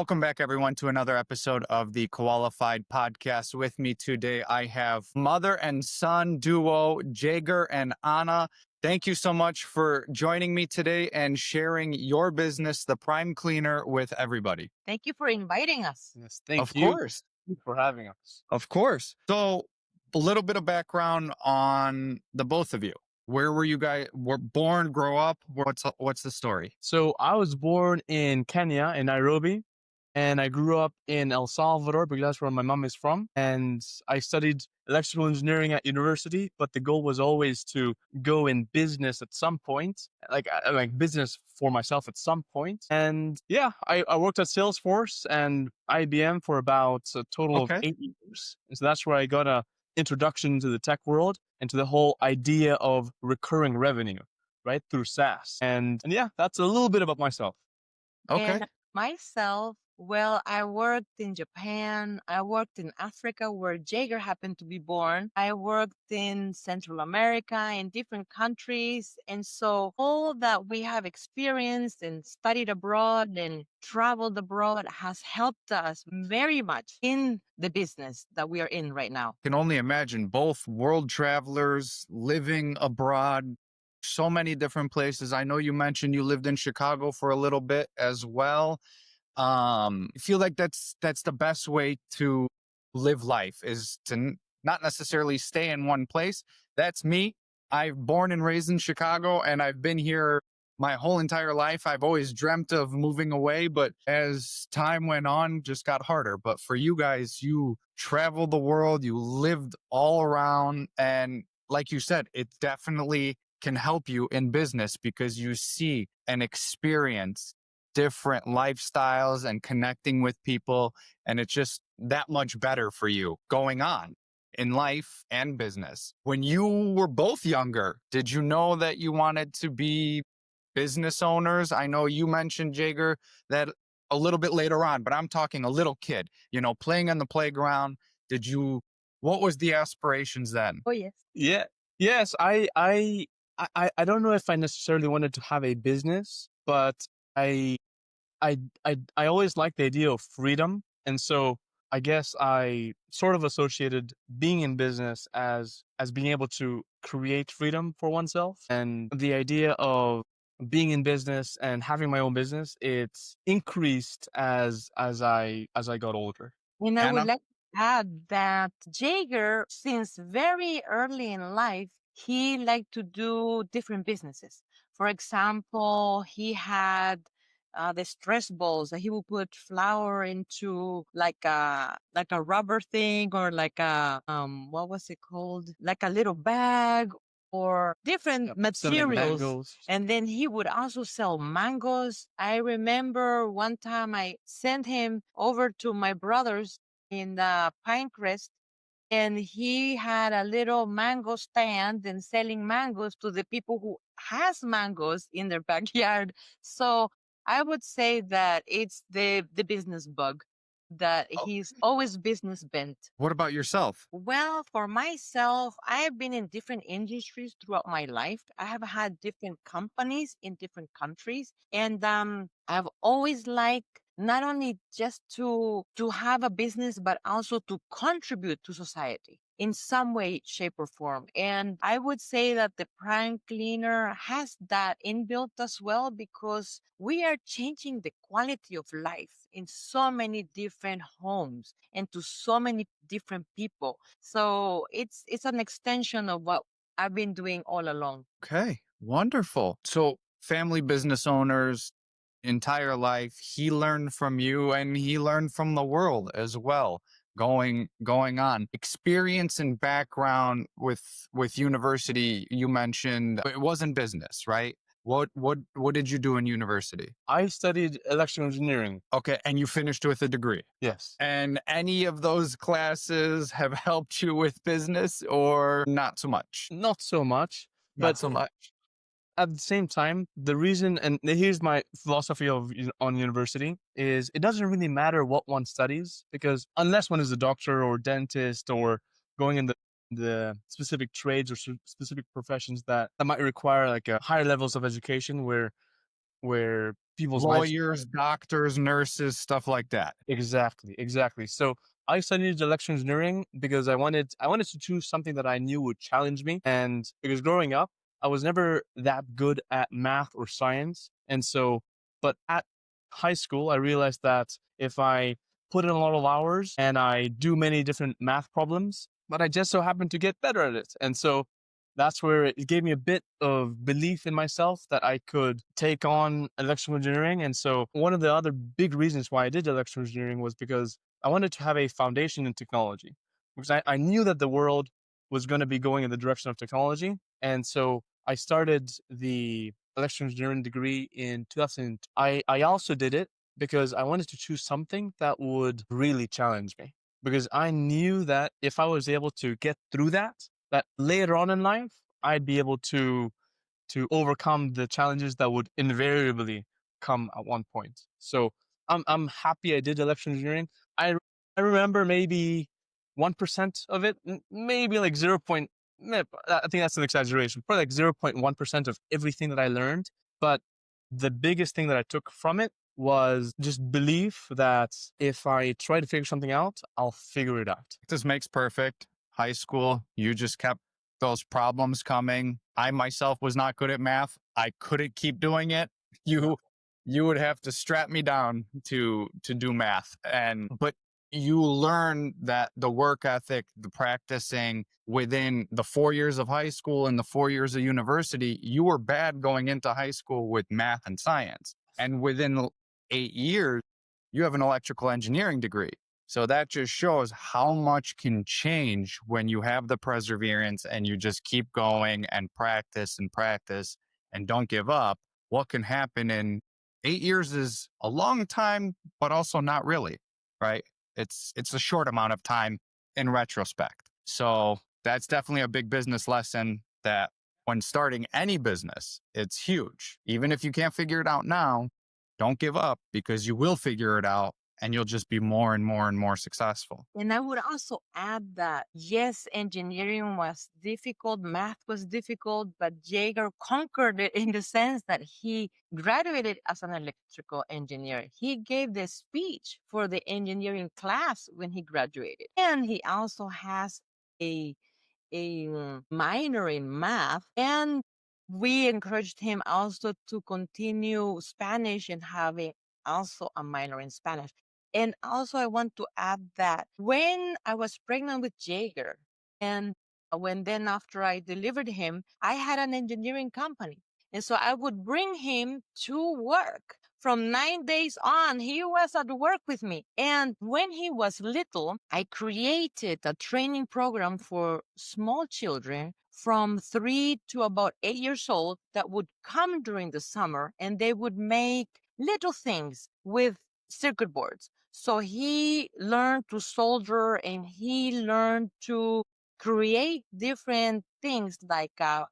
Welcome back, everyone, to another episode of the Qualified Podcast. With me today, I have mother and son duo, Jaeger and Ana. Thank you so much for joining me today and sharing your business, The Prime Cleaner, with everybody. Thank you for inviting us. Yes, Of course. thank you for having us. Of course. So, a little bit of background on the both of you. Where were you guys born, grow up? What's the story? So I was born in Kenya, in Nairobi, and I grew up in El Salvador because that's where my mom is from. And I studied electrical engineering at university, but the goal was always to go in business at some point, like business for myself at some point. And yeah, I worked at Salesforce and IBM for about a total of Okay. 8 years. And so that's where I got a introduction to the tech world and to the whole idea of recurring revenue, right, through SaaS. And yeah, that's a little bit about myself. Okay. And myself, well, I worked in Japan. I worked in Africa, where Jaeger happened to be born. I worked in Central America, in different countries. And so all that we have experienced and studied abroad and traveled abroad has helped us very much in the business that we are in right now. Can only imagine, both world travelers living abroad, so many different places. I know you mentioned you lived in Chicago for a little bit as well. I feel like that's the best way to live life, is to not necessarily stay in one place. That's me. I'm born and raised in Chicago, and I've been here my whole entire life. I've always dreamt of moving away, but as time went on, just got harder. But for you guys, you traveled the world, you lived all around, and like you said, it definitely can help you in business because you see and experience different lifestyles and connecting with people. And it's just that much better for you going on in life and business. When you were both younger, did you know that you wanted to be business owners? I know you mentioned, Jaeger, that a little bit later on, but I'm talking a little kid, playing on the playground. What was the aspirations then? Oh, yes. Yeah. Yes, I don't know if I necessarily wanted to have a business, but I I always liked the idea of freedom. And so I guess I sort of associated being in business as being able to create freedom for oneself. And the idea of being in business and having my own business, it's increased as I got older. And I would Anna? like to add that Jaeger, since very early in life, he liked to do different businesses. For example, he had the stress balls that he would put flour into, like a rubber thing, or like a what was it called? Like a little bag, or different Yep. Selling materials. mangoes. And then he would also sell mangoes. I remember one time I sent him over to my brother's in Pinecrest, and he had a little mango stand and selling mangoes to the people who has mangoes in their backyard. So I would say that it's the business bug, that he's always business bent. What about yourself? Well, for myself, I have been in different industries throughout my life. I have had different companies in different countries, and I've always liked not only just to have a business, but also to contribute to society in some way, shape, or form. And I would say that the Prime Cleaner has that inbuilt as well, because we are changing the quality of life in so many different homes and to so many different people. So it's an extension of what I've been doing all along. Okay, wonderful. So, family business owners, entire life, he learned from you and he learned from the world as well. Going on, experience and background with university. You mentioned it wasn't business, right? What did you do in university? I studied electrical engineering. Okay, and you finished with a degree. Yes. And any of those classes have helped you with business or not so much? Not so much, Not but so much. at the same time, the reason, and here's my philosophy on university, is it doesn't really matter what one studies, because unless one is a doctor or dentist or going in the specific trades or specific professions that might require like a higher levels of education, where where people's lives. Lawyers, doctors, nurses, stuff like that. Exactly. So I studied electrical engineering because I wanted to choose something that I knew would challenge me. And because growing up, I was never that good at math or science. And so, but at high school, I realized that if I put in a lot of hours and I do many different math problems, but I just so happen to get better at it. And so that's where it gave me a bit of belief in myself that I could take on electrical engineering. And so one of the other big reasons why I did electrical engineering was because I wanted to have a foundation in technology, because I knew that the world was going to be going in the direction of technology. And so I started the electrical engineering degree in 2000. I also did it because I wanted to choose something that would really challenge me, because I knew that if I was able to get through that later on in life, I'd be able to overcome the challenges that would invariably come at one point. So I'm happy I did electrical engineering. I I remember maybe 1% of it, maybe like 0. I think that's an exaggeration. Probably like 0.1% of everything that I learned. But the biggest thing that I took from it was just belief that if I try to figure something out, I'll figure it out. This makes perfect. High school, you just kept those problems coming. I myself was not good at math. I couldn't keep doing it. You you would have to strap me down to do math. But you learn that the work ethic, the practicing within the 4 years of high school and the 4 years of university, you were bad going into high school with math and science. And within 8 years, you have an electrical engineering degree. So that just shows how much can change when you have the perseverance and you just keep going and practice and don't give up. What can happen in 8 years is a long time, but also not really, right? It's a short amount of time in retrospect. So that's definitely a big business lesson that when starting any business, it's huge. Even if you can't figure it out now, don't give up, because you will figure it out and you'll just be more and more and more successful. And I would also add that yes, engineering was difficult, math was difficult, but Jaeger conquered it in the sense that he graduated as an electrical engineer. He gave the speech for the engineering class when he graduated. And he also has a minor in math, and we encouraged him also to continue Spanish and having also a minor in Spanish. And also, I want to add that when I was pregnant with Jaeger, and when then after I delivered him, I had an engineering company. And so I would bring him to work. From 9 days on, he was at work with me. And when he was little, I created a training program for small children from 3 to about 8 years old that would come during the summer, and they would make little things with circuit boards. So he learned to solder and he learned to create different things like a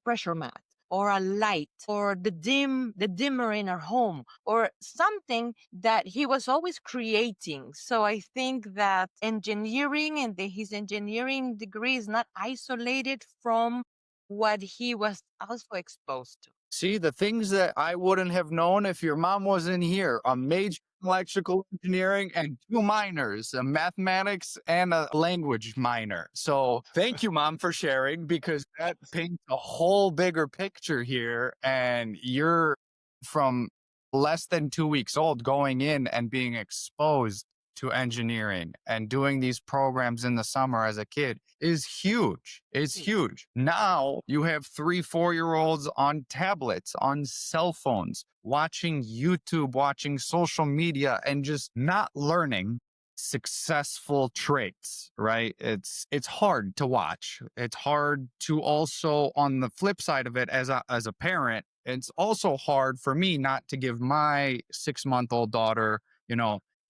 pressure mat or a light or the dimmer in our home or something that he was always creating. So I think that engineering and his engineering degree is not isolated from what he was also exposed to. See, the things that I wouldn't have known if your mom wasn't here: a major in electrical engineering and two minors, a mathematics and a language minor. So thank you, Mom, for sharing, because that paints a whole bigger picture here. And you're from less than 2 weeks old going in and being exposed to engineering and doing these programs in the summer as a kid is huge. It's huge. Now you have 3, 4-year-olds on tablets, on cell phones, watching YouTube, watching social media, and just not learning successful traits, right? It's hard to watch. It's hard to also, on the flip side of it, as a parent, it's also hard for me not to give my 6-month-old daughter,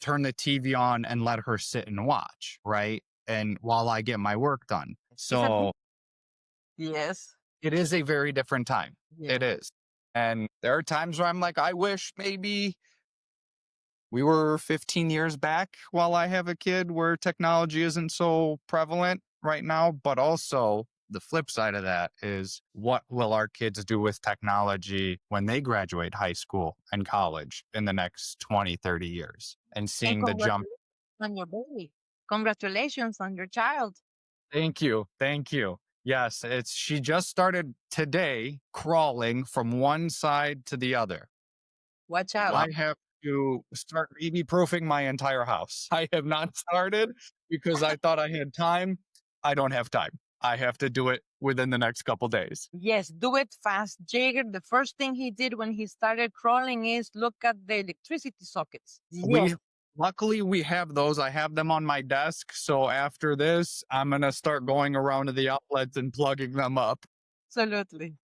turn the TV on and let her sit and watch, right? And while I get my work done. So Yes. it is a very different time. Yeah. It is. And there are times where I'm like, I wish maybe we were 15 years back while I have a kid where technology isn't so prevalent right now. But also the flip side of that is, what will our kids do with technology when they graduate high school and college in the next 20, 30 years? And And seeing the jump. congratulations on your baby. Congratulations on your child. Thank you. Thank you. Yes, she just started today crawling from one side to the other. Watch out. I have to start baby proofing my entire house. I have not started because I thought I had time. I don't have time. I have to do it within the next couple days. Yes, do it fast. Jaeger, the first thing he did when he started crawling is look at the electricity sockets. Yes, Luckily we have those. I have them on my desk. So after this, I'm going to start going around to the outlets and plugging them up. absolutely.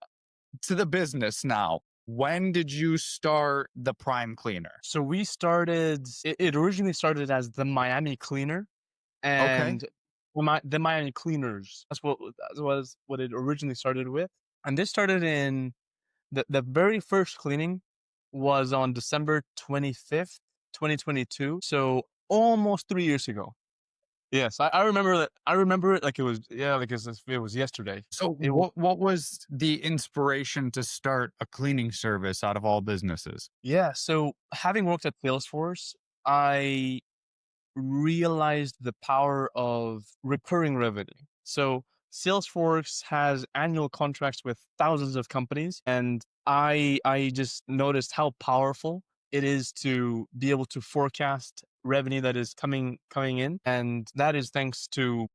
To the business now. When did you start the Prime Cleaner? So we started, it originally started as the Miami Cleaner, and the Miami Cleaners. That was what it originally started with. And this started in the very first cleaning was on December 25th, 2022. So almost 3 years ago. Yes, I remember that. I remember it like it was, like it was yesterday. So It what was the inspiration to start a cleaning service out of all businesses? Yeah. So having worked at Salesforce, I realized the power of recurring revenue. So Salesforce has annual contracts with thousands of companies, and I just noticed how powerful it is to be able to forecast revenue that is coming in, and that is thanks to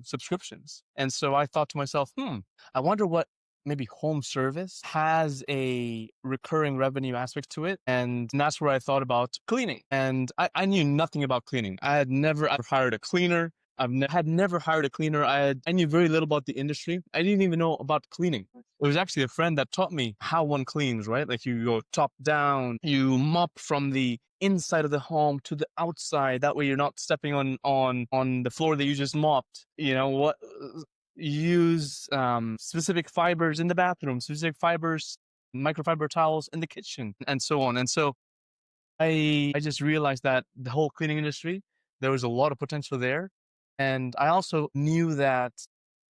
subscriptions. And so I thought to myself, I wonder what maybe home service has a recurring revenue aspect to it. And that's where I thought about cleaning. And I knew nothing about cleaning. I had never hired a cleaner. Had never hired a cleaner. I knew very little about the industry. I didn't even know about cleaning. It was actually a friend that taught me how one cleans, right? Like you go top down, you mop from the inside of the home to the outside. That way you're not stepping on the floor that you just mopped. Use specific fibers in the bathroom, specific fibers, microfiber towels in the kitchen, and so on. And so I just realized that the whole cleaning industry, there was a lot of potential there. And I also knew that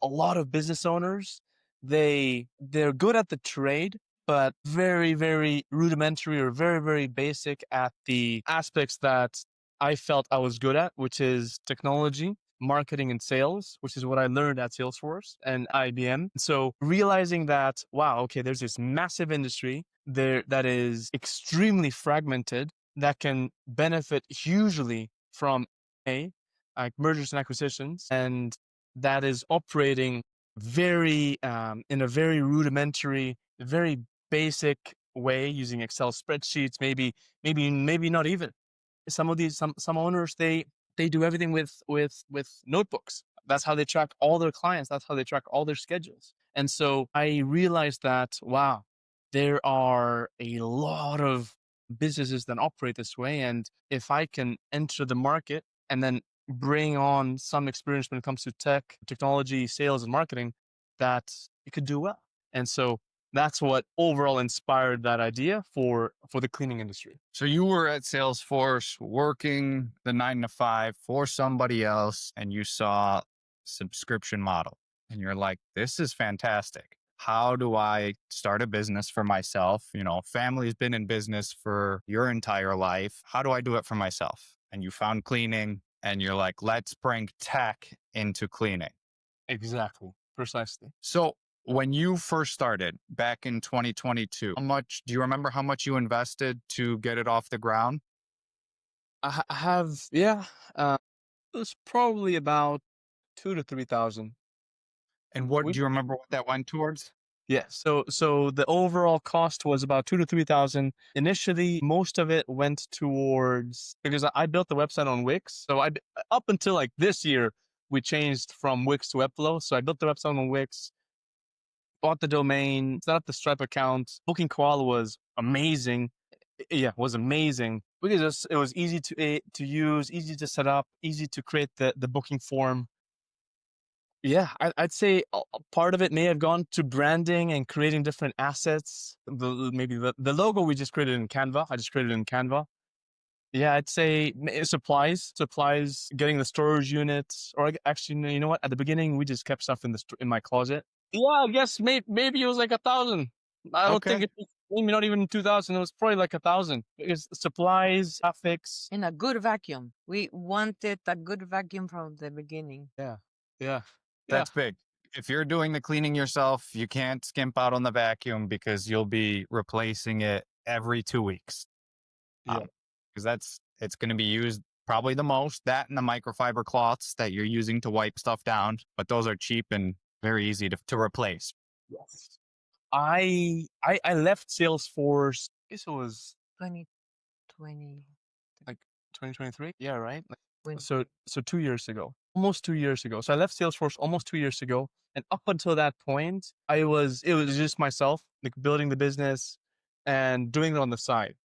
a lot of business owners, they're good at the trade, but very, very rudimentary or very, very basic at the aspects that I felt I was good at, which is technology, marketing, and sales, which is what I learned at Salesforce and IBM. So realizing that, wow, okay, there's this massive industry there that is extremely fragmented that can benefit hugely from like mergers and acquisitions, and that is operating very in a very rudimentary, very basic way using Excel spreadsheets, maybe not even. Some owners, they do everything with notebooks. That's how they track all their clients. That's how they track all their schedules. And so I realized that, wow, there are a lot of businesses that operate this way. And if I can enter the market and then bring on some experience when it comes to technology, sales, and marketing, that it could do well. And so that's what overall inspired that idea for the cleaning industry. So you were at Salesforce working the 9 to 5 for somebody else, and you saw subscription model, and you're like, this is fantastic. How do I start a business for myself? Family's been in business for your entire life. How do I do it for myself? And you found cleaning, and you're like, let's bring tech into cleaning. Exactly. Precisely. So when you first started back in 2022, do you remember how much you invested to get it off the ground? I have, it was probably about 2,000 to 3,000. And do you remember what that went towards? Yes. So the overall cost was about 2,000 to 3,000. Initially, most of it went towards, because I built the website on Wix. So up until like this year, we changed from Wix to Webflow. So I built the website on Wix, bought the domain, set up the Stripe account. Booking Koala was amazing. Yeah, was amazing because it was easy to use, easy to set up, easy to create the booking form. Yeah, I'd say a part of it may have gone to branding and creating different assets. Maybe the logo we just created in Canva. I just created it in Canva. Yeah, I'd say supplies, getting the storage units, or actually, no, you know what? At the beginning, we just kept stuff in my closet. Yeah, I guess maybe it was like 1,000. I don't think Okay. it was, maybe not even 2,000. It was probably like 1,000 because supplies, graphics. And a good vacuum. We wanted a good vacuum from the beginning. Yeah, yeah, yeah, That's big. If you're doing the cleaning yourself, you can't skimp out on the vacuum because you'll be replacing it every 2 weeks. yeah. Because it's going to be used probably the most. That and the microfiber cloths that you're using to wipe stuff down, but those are cheap and very easy to replace. Yes. I left Salesforce. I guess it was 2020. like 2023. Yeah, right. When So 2 years ago, almost 2 years ago. So I left Salesforce almost 2 years ago, and up until that point, it was just myself, like building the business and doing it on the side.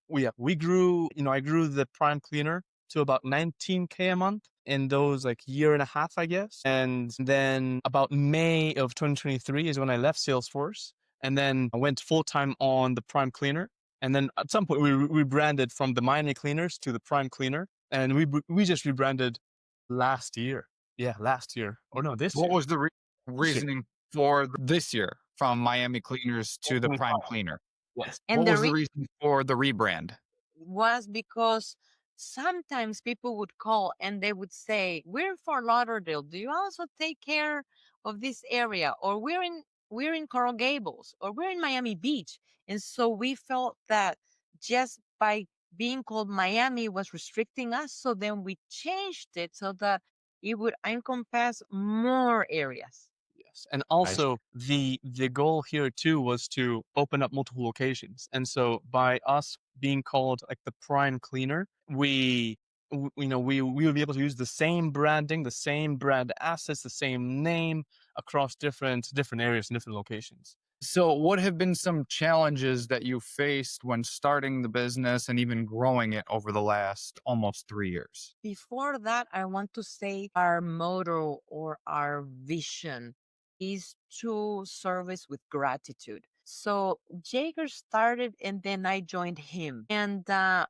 We grew, I grew the prime cleaner to about 19K a month in those like year and a half, I guess. And then about May of 2023 is when I left Salesforce, and then I went full time on the prime cleaner. And then at some point we rebranded from the Miami cleaners to the prime cleaner, and we just rebranded last year. Yeah, last year. Or no, this What year. was the This year. reasoning for this year from Miami Cleaners to the Prime 2025. Cleaner? Yes. and What the was the reason for the rebrand? was because sometimes people would call and they would say, "We're in Fort Lauderdale. Do you also take care of this area?" Or we're in Coral Gables, or we're in Miami Beach. And so we felt that just by being called Miami was restricting us. So then we changed it so that it would encompass more areas. Yes. And I also the goal here too was to open up multiple locations. And so by us being called like the prime cleaner, we would be able to use the same branding, the same brand assets, the same name across different areas and different locations. So, what have been some challenges that you faced when starting the business and even growing it over the last almost 3 years? Before that, I want to say our motto or our vision is to service with gratitude. So Jaeger started and then I joined him. And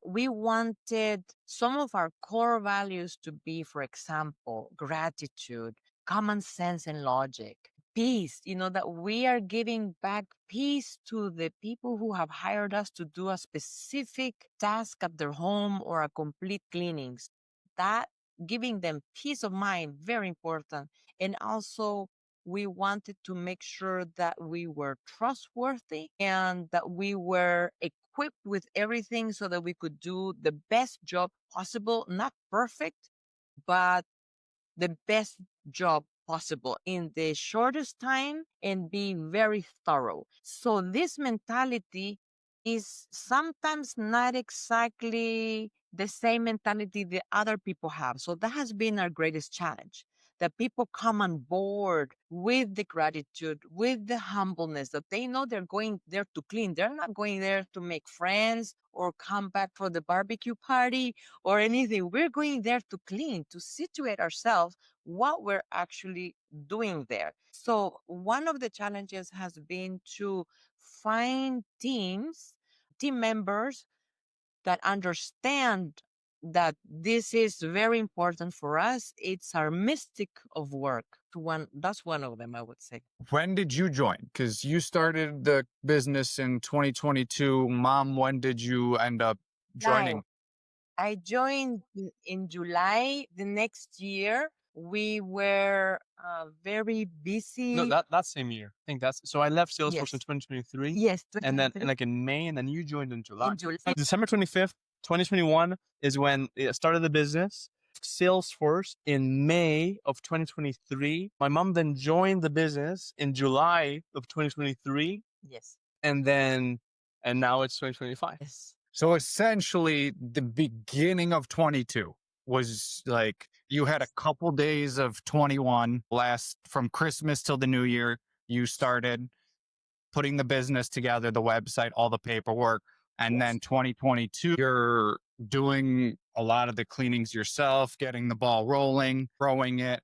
we wanted some of our core values to be, for example, gratitude, common sense and logic, peace, that we are giving back peace to the people who have hired us to do a specific task at their home or a complete cleanings. That giving them peace of mind, very important. And also we wanted to make sure that we were trustworthy and that we were equipped with everything so that we could do the best job possible, not perfect, but the best job possible in the shortest time and be very thorough. So this mentality is sometimes not exactly the same mentality that other people have. So that has been our greatest challenge. That people come on board with the gratitude, with the humbleness, that they know they're going there to clean. They're not going there to make friends or come back for the barbecue party or anything. We're going there to clean, to situate ourselves what we're actually doing there. So one of the challenges has been to find team members that understand that this is very important for us. It's our mystic of work. That's one of them, I would say. When did you join? Because you started the business in 2022. Mom, when did you end up joining? I joined in July the next year. We were very busy. No, that same year. I think that's so I left Salesforce in Yes. 2023. Yes, And then 2023. like in May, and then you joined in July. In July. December 25th, 2021 is when it started the business. Salesforce in May of 2023. My mom then joined the business in July of 2023. Yes. And now it's 2025. Yes. So essentially, the beginning of 22 was like you had a couple days of 21 last from Christmas till the new year. You started putting the business together, the website, all the paperwork. And Yes. then 2022, you're doing a lot of the cleanings yourself, getting the ball rolling, growing it.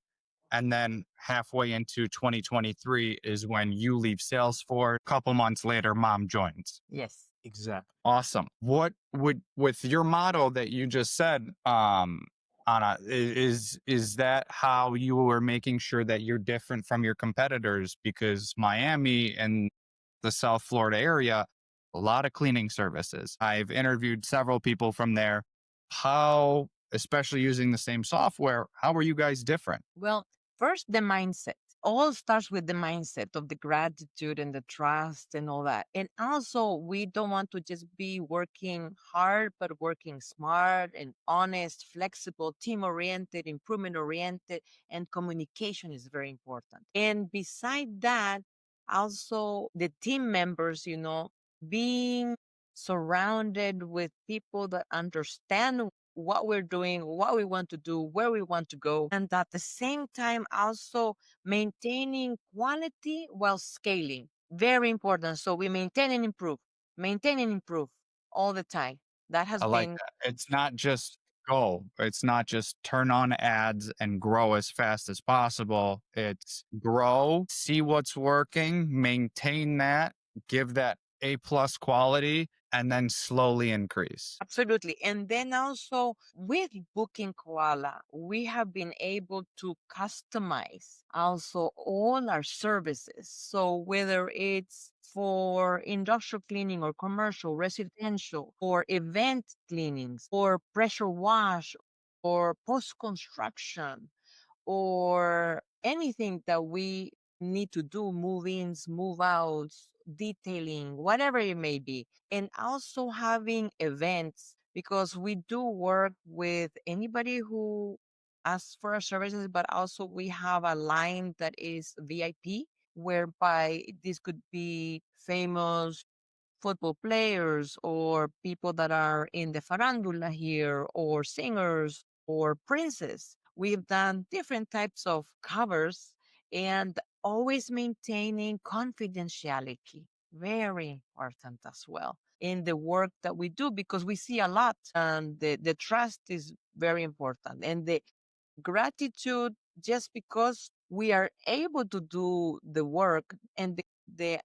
And then halfway into 2023 is when you leave Salesforce. A couple months later, mom joins. Yes. Exactly. Awesome. What would, with your motto that you just said, Anna, is that how you were making sure that you're different from your competitors? Because Miami and the South Florida area, a lot of cleaning services. I've interviewed several people from there. How, especially using the same software, how are you guys different? Well, first, the mindset. All starts with the mindset of the gratitude and the trust and all that. And also, we don't want to just be working hard, but working smart and honest, flexible, team oriented, improvement oriented, and communication is very important. And beside that, also the team members, being surrounded with people that understand what we're doing, what we want to do, where we want to go, and at the same time also maintaining quality while scaling. Very important. So we maintain and improve all the time. That has I like been that. It's not just go. It's not just turn on ads and grow as fast as possible. It's grow, see what's working, maintain that, give that A plus quality, and then slowly increase. absolutely. And then also with Booking Koala, we have been able to customize also all our services. So whether it's for industrial cleaning or commercial, residential, or event cleanings, or pressure wash, or post construction, or anything that we need to do, move ins, move outs, detailing, whatever it may be. And also having events because we do work with anybody who asks for our services, but also we have a line that is VIP, whereby this could be famous football players or people that are in the farandula here or singers or princes. We've done different types of covers and always maintaining confidentiality. Very important as well in the work that we do because we see a lot and the trust is very important and the gratitude just because we are able to do the work and the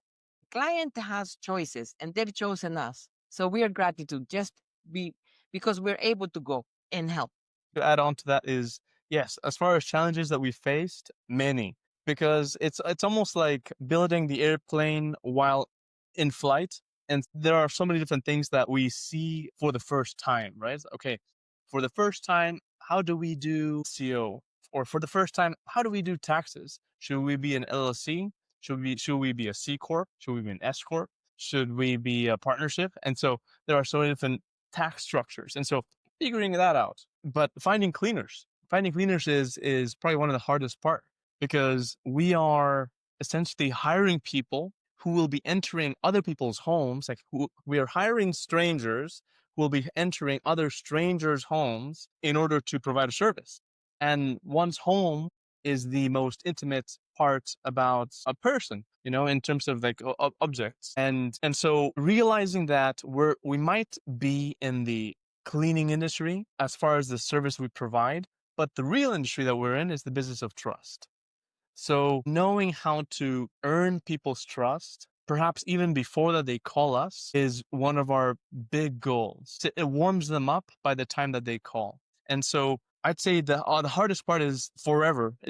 client has choices and they've chosen us. So we are gratitude just be because we're able to go and help. To add on to that is, yes, as far as challenges that we faced, many, because it's almost like building the airplane while in flight, and there are so many different things that we see for the first time, right? Okay, for the first time, how do we do CO? Or for the first time, how do we do taxes? Should we be an LLC? Should we be a C corp? Should we be an S corp? Should we be a partnership? And so there are so many different tax structures, and so figuring that out. But finding cleaners is probably one of the hardest part because we are essentially hiring people who will be entering other people's homes. Like we are hiring strangers who will be entering other strangers' homes in order to provide a service. And one's home is the most intimate part about a person, in terms of like objects. And so realizing that we might be in the cleaning industry as far as the service we provide, but the real industry that we're in is the business of trust. So knowing how to earn people's trust, perhaps even before that they call us, is one of our big goals. It warms them up by the time that they call. And so I'd say the hardest part is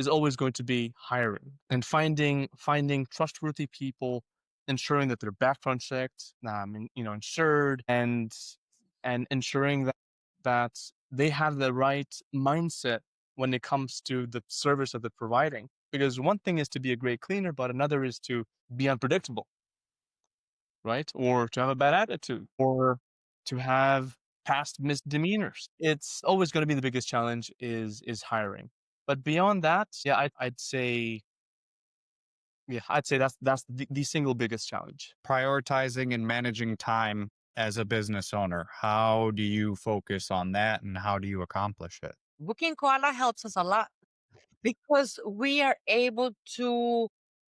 always going to be hiring and finding trustworthy people, ensuring that they're background checked, insured, and ensuring that they have the right mindset when it comes to the service that they're providing. Because one thing is to be a great cleaner, but another is to be unpredictable, right? Or to have a bad attitude, or to have past misdemeanors. It's always going to be the biggest challenge is hiring. But beyond that, yeah, I'd say that's the single biggest challenge. Prioritizing and managing time as a business owner. How do you focus on that and how do you accomplish it? Booking Koala helps us a lot because we are able to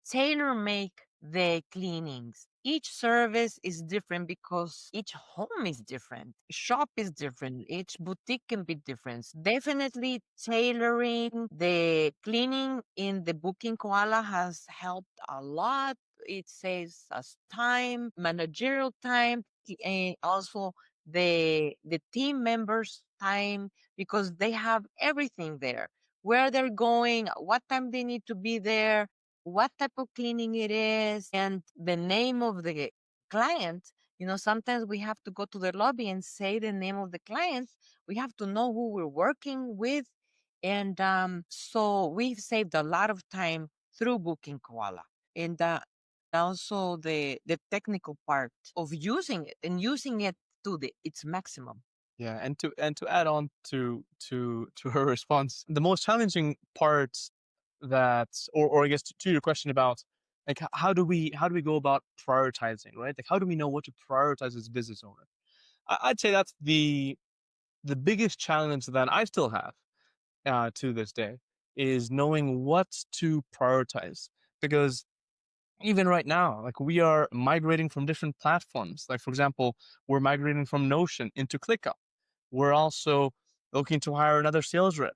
tailor make the cleanings. Each service is different because each home is different. Shop is different. Each boutique can be different. Definitely tailoring the cleaning in the Booking Koala has helped a lot it saves us time, managerial time, and also the team members' time, because they have everything there. Where they're going, what time they need to be there, what type of cleaning it is, and the name of the client. Sometimes we have to go to the lobby and say the name of the client. We have to know who we're working with. And so we've saved a lot of time through booking Koala. And also the technical part of using it and using it to its maximum. Yeah, and to add on to her response, the most challenging parts that, or I guess to your question about like how do we go about prioritizing, right? Like how do we know what to prioritize as a business owner? I'd say that's the biggest challenge that I still have to this day is knowing what to prioritize, because even right now, like we are migrating from different platforms. Like for example, we're migrating from Notion into ClickUp. We're also looking to hire another sales rep.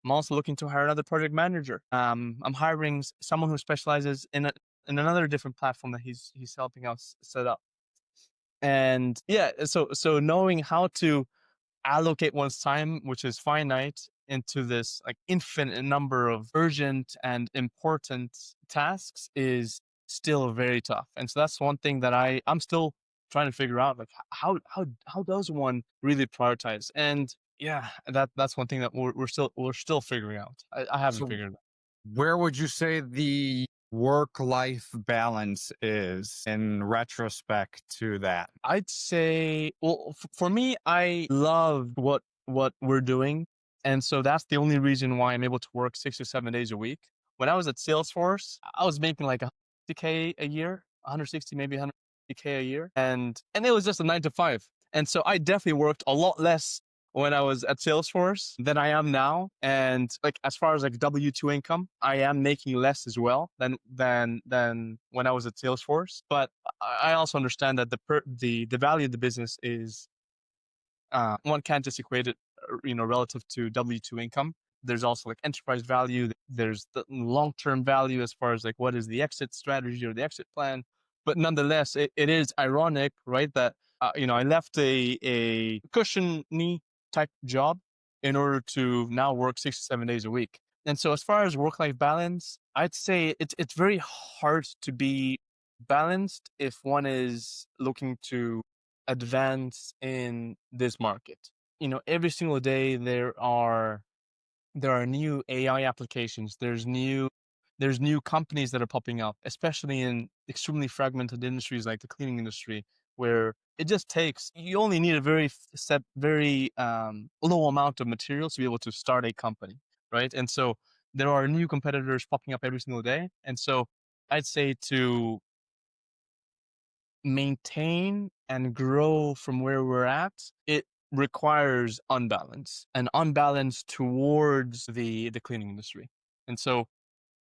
I'm also looking to hire another project manager. I'm hiring someone who specializes in another different platform that he's helping us set up. And yeah, so knowing how to allocate one's time, which is finite, into this like infinite number of urgent and important tasks is still very tough. And so that's one thing that I'm still trying to figure out, like how does one really prioritize? And yeah, that's one thing that we're still figuring out. I haven't So figured it out. where would you say the work-life balance is in retrospect to that? I'd say, well, for me, I love what we're doing, and so that's the only reason why I'm able to work 6 or 7 days a week. When I was at Salesforce, I was making like 160K a year, 160 maybe 150K a year, and it was just a 9 to 5. And so I definitely worked a lot less when I was at Salesforce than I am now. And like as far as like W-2 income, I am making less as well than when I was at Salesforce. But I also understand that the value of the business is one can't just equate it, relative to W-2 income. There's also like enterprise value. There's the long-term value as far as like what is the exit strategy or the exit plan. But nonetheless, it is ironic, right? That I left a cushiony type job in order to now work 6 to 7 days a week. And so, as far as work-life balance, I'd say it's very hard to be balanced if one is looking to advance in this market. Every single day there are new AI applications. There's new companies that are popping up, especially in extremely fragmented industries like the cleaning industry, where it just takes you only need a very low amount of materials to be able to start a company, right? And so there are new competitors popping up every single day. And so I'd say to maintain and grow from where we're at, it requires unbalance towards the cleaning industry. And so,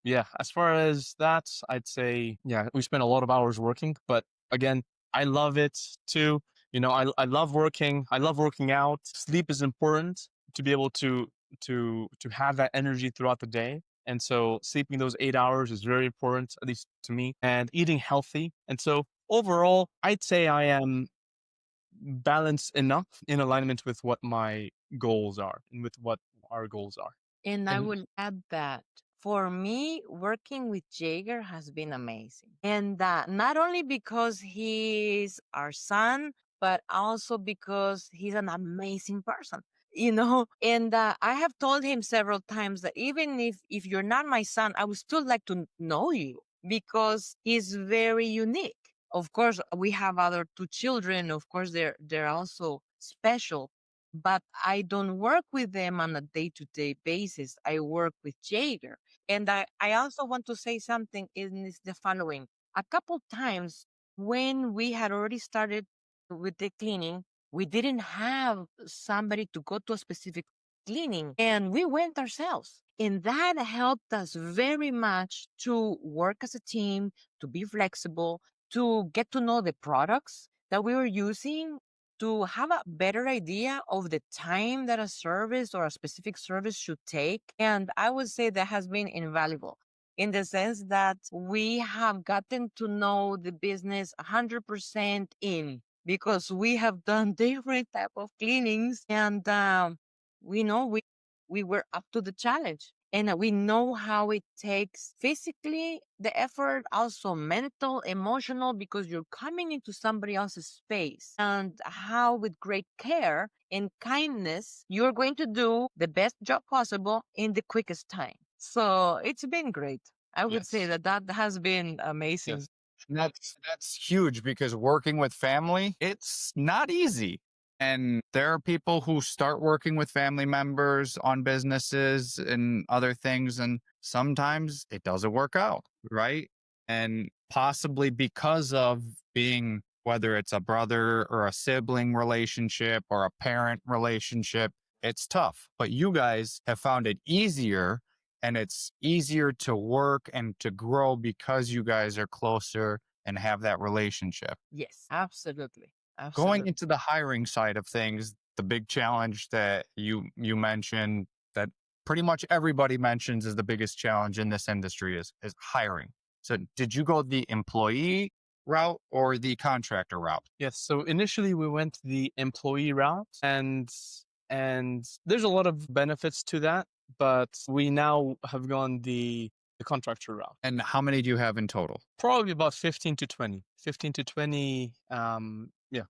yeah, as far as that, I'd say, yeah, we spend a lot of hours working, but again, I love it too. I love working. I love working out. Sleep is important to be able to have that energy throughout the day. And so sleeping those 8 hours is very important, at least to me, and eating healthy. And so overall, I'd say I am balanced enough in alignment with what my goals are and with what our goals are. And I And will add that for me, working with Jaeger has been amazing. And not only because he's our son, but also because he's an amazing person. And I have told him several times that even if you're not my son, I would still like to know you, because he's very unique. Of course, we have other two children. Of course, they're also special, but I don't work with them on a day-to-day basis. I work with Jaeger. And I also want to say something, is the following. A couple times when we had already started with the cleaning, we didn't have somebody to go to a specific cleaning, and we went ourselves. And that helped us very much to work as a team, to be flexible, to get to know the products that we were using, to have a better idea of the time that a service or a specific service should take. And I would say that has been invaluable. in the sense that we have gotten to know the business 100% in, because we have done different type of cleanings, and we know we were up to the challenge, and we know how it takes physically the effort, also mental, emotional, because you're coming into somebody else's space, and how with great care and kindness you're going to do the best job possible in the quickest time. So it's been great. I would say Yes. that has been amazing. Yes. And that's huge because working with family, it's not easy. And there are people who start working with family members on businesses and other things, and sometimes it doesn't work out, right? And possibly because of being, whether it's a brother or a sibling relationship or a parent relationship, it's tough. But you guys have found it easier, and it's easier to work and to grow because you guys are closer and have that relationship. Yes, absolutely. Going Absolutely. into the hiring side of things, the big challenge that you mentioned, that pretty much everybody mentions is the biggest challenge in this industry, is hiring. So did you go the employee route or the contractor route? Yes. So initially we went the employee route, and there's a lot of benefits to that, but we now have gone the contractor route. And how many do you have in total? Probably about 15 to 20. 15 to 20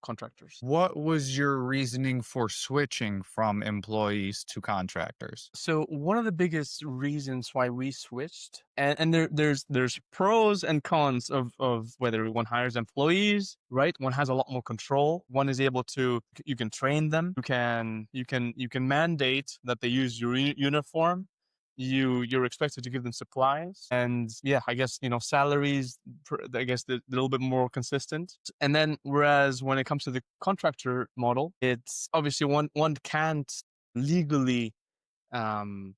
contractors. What was your reasoning for switching from employees to contractors? So one of the biggest reasons why we switched, and there's pros and cons of whether one hires employees, right? One has a lot more control. One is able to, you can train them. You can mandate that they use your uniform. You're expected to give them supplies, and yeah, I guess salaries. I guess they're a little bit more consistent. And then whereas when it comes to the contractor model, it's obviously one can't legally um,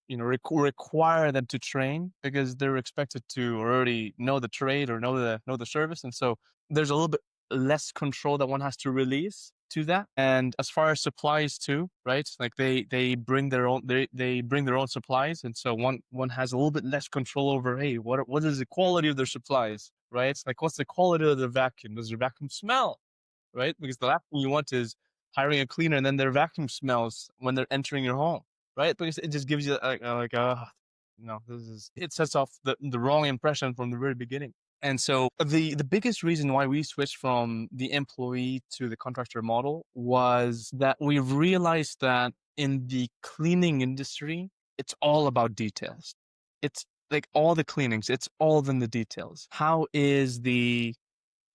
require them to train because they're expected to already know the trade or know the service, and so there's a little bit less control that one has to release to that. And as far as supplies too, right? Like they bring their own they bring their own supplies, and so one has a little bit less control over, hey, what is the quality of their supplies, right? Like what's the quality of their vacuum? Does their vacuum smell, right? Because the last thing you want is hiring a cleaner and then their vacuum smells when they're entering your home, right? Because it just gives you it sets off the wrong impression from the very beginning. And so the biggest reason why we switched from the employee to the contractor model was that we realized that in the cleaning industry, it's all about details. It's like all the cleanings, it's all in the details. How is the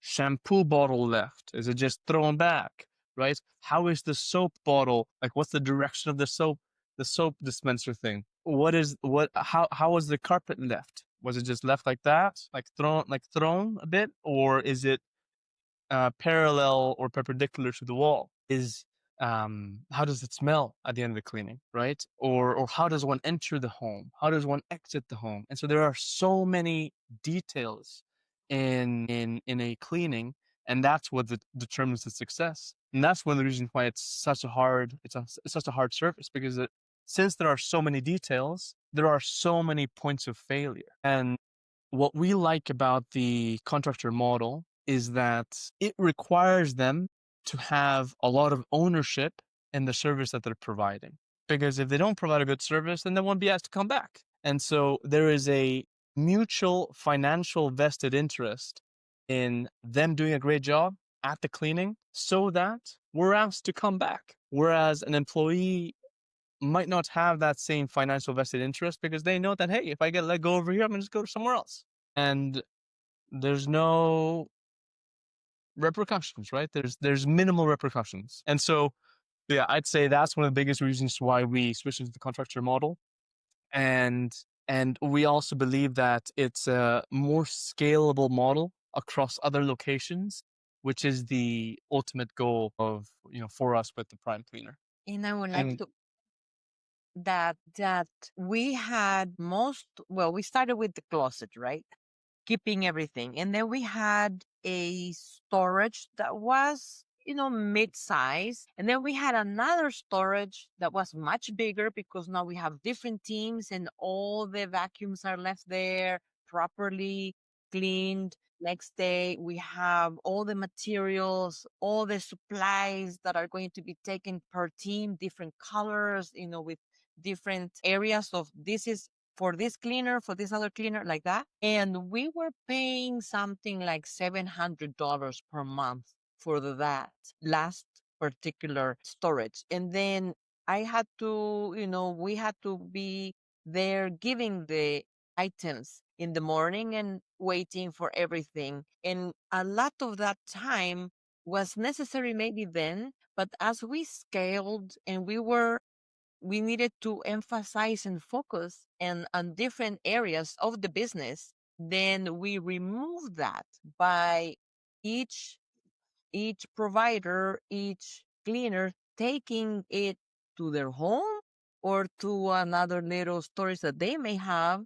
shampoo bottle left? Is it just thrown back? Right? How is the soap bottle? Like, what's the direction of the soap dispenser thing? How was the carpet left? Was it just left like that, like thrown a bit, or is it parallel or perpendicular to the wall? How does it smell at the end of the cleaning, right? Or how does one enter the home? How does one exit the home? And so there are so many details in a cleaning, and that's what determines the success. And that's one of the reasons why it's such a hard service, because since there are so many details, there are so many points of failure. And what we like about the contractor model is that it requires them to have a lot of ownership in the service that they're providing. Because if they don't provide a good service, then they won't be asked to come back. And so there is a mutual financial vested interest in them doing a great job at the cleaning so that we're asked to come back. Whereas an employee might not have that same financial vested interest because they know that, hey, if I get let go over here, I'm going to just go somewhere else. And there's no repercussions, right? There's minimal repercussions. And so, yeah, I'd say that's one of the biggest reasons why we switched to the contractor model. And we also believe that it's a more scalable model across other locations, which is the ultimate goal of, for us with the prime cleaner. And I would like And to that we had we started with the closet, right? Keeping everything. And then we had a storage that was mid-size. And then we had another storage that was much bigger because now we have different teams and all the vacuums are left there properly cleaned. Next day, we have all the materials, all the supplies that are going to be taken per team, different colors, with different areas of this is for this cleaner, for this other cleaner, like that. And we were paying something like $700 per month for that last particular storage. And then I had to, we had to be there giving the items in the morning and waiting for everything. And a lot of that time was necessary maybe then, but as we scaled and we needed to emphasize and focus on different areas of the business, then we removed that by each provider, each cleaner taking it to their home or to another little storage that they may have.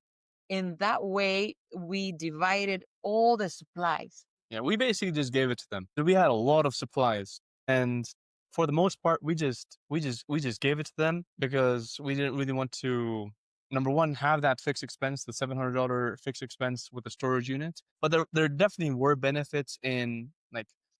In that way, we divided all the supplies. Yeah, we basically just gave it to them. We had a lot of supplies, and for the most part, we just gave it to them because we didn't really want to. Number one, have that fixed expense, the $700 fixed expense with the storage unit. But there definitely were benefits in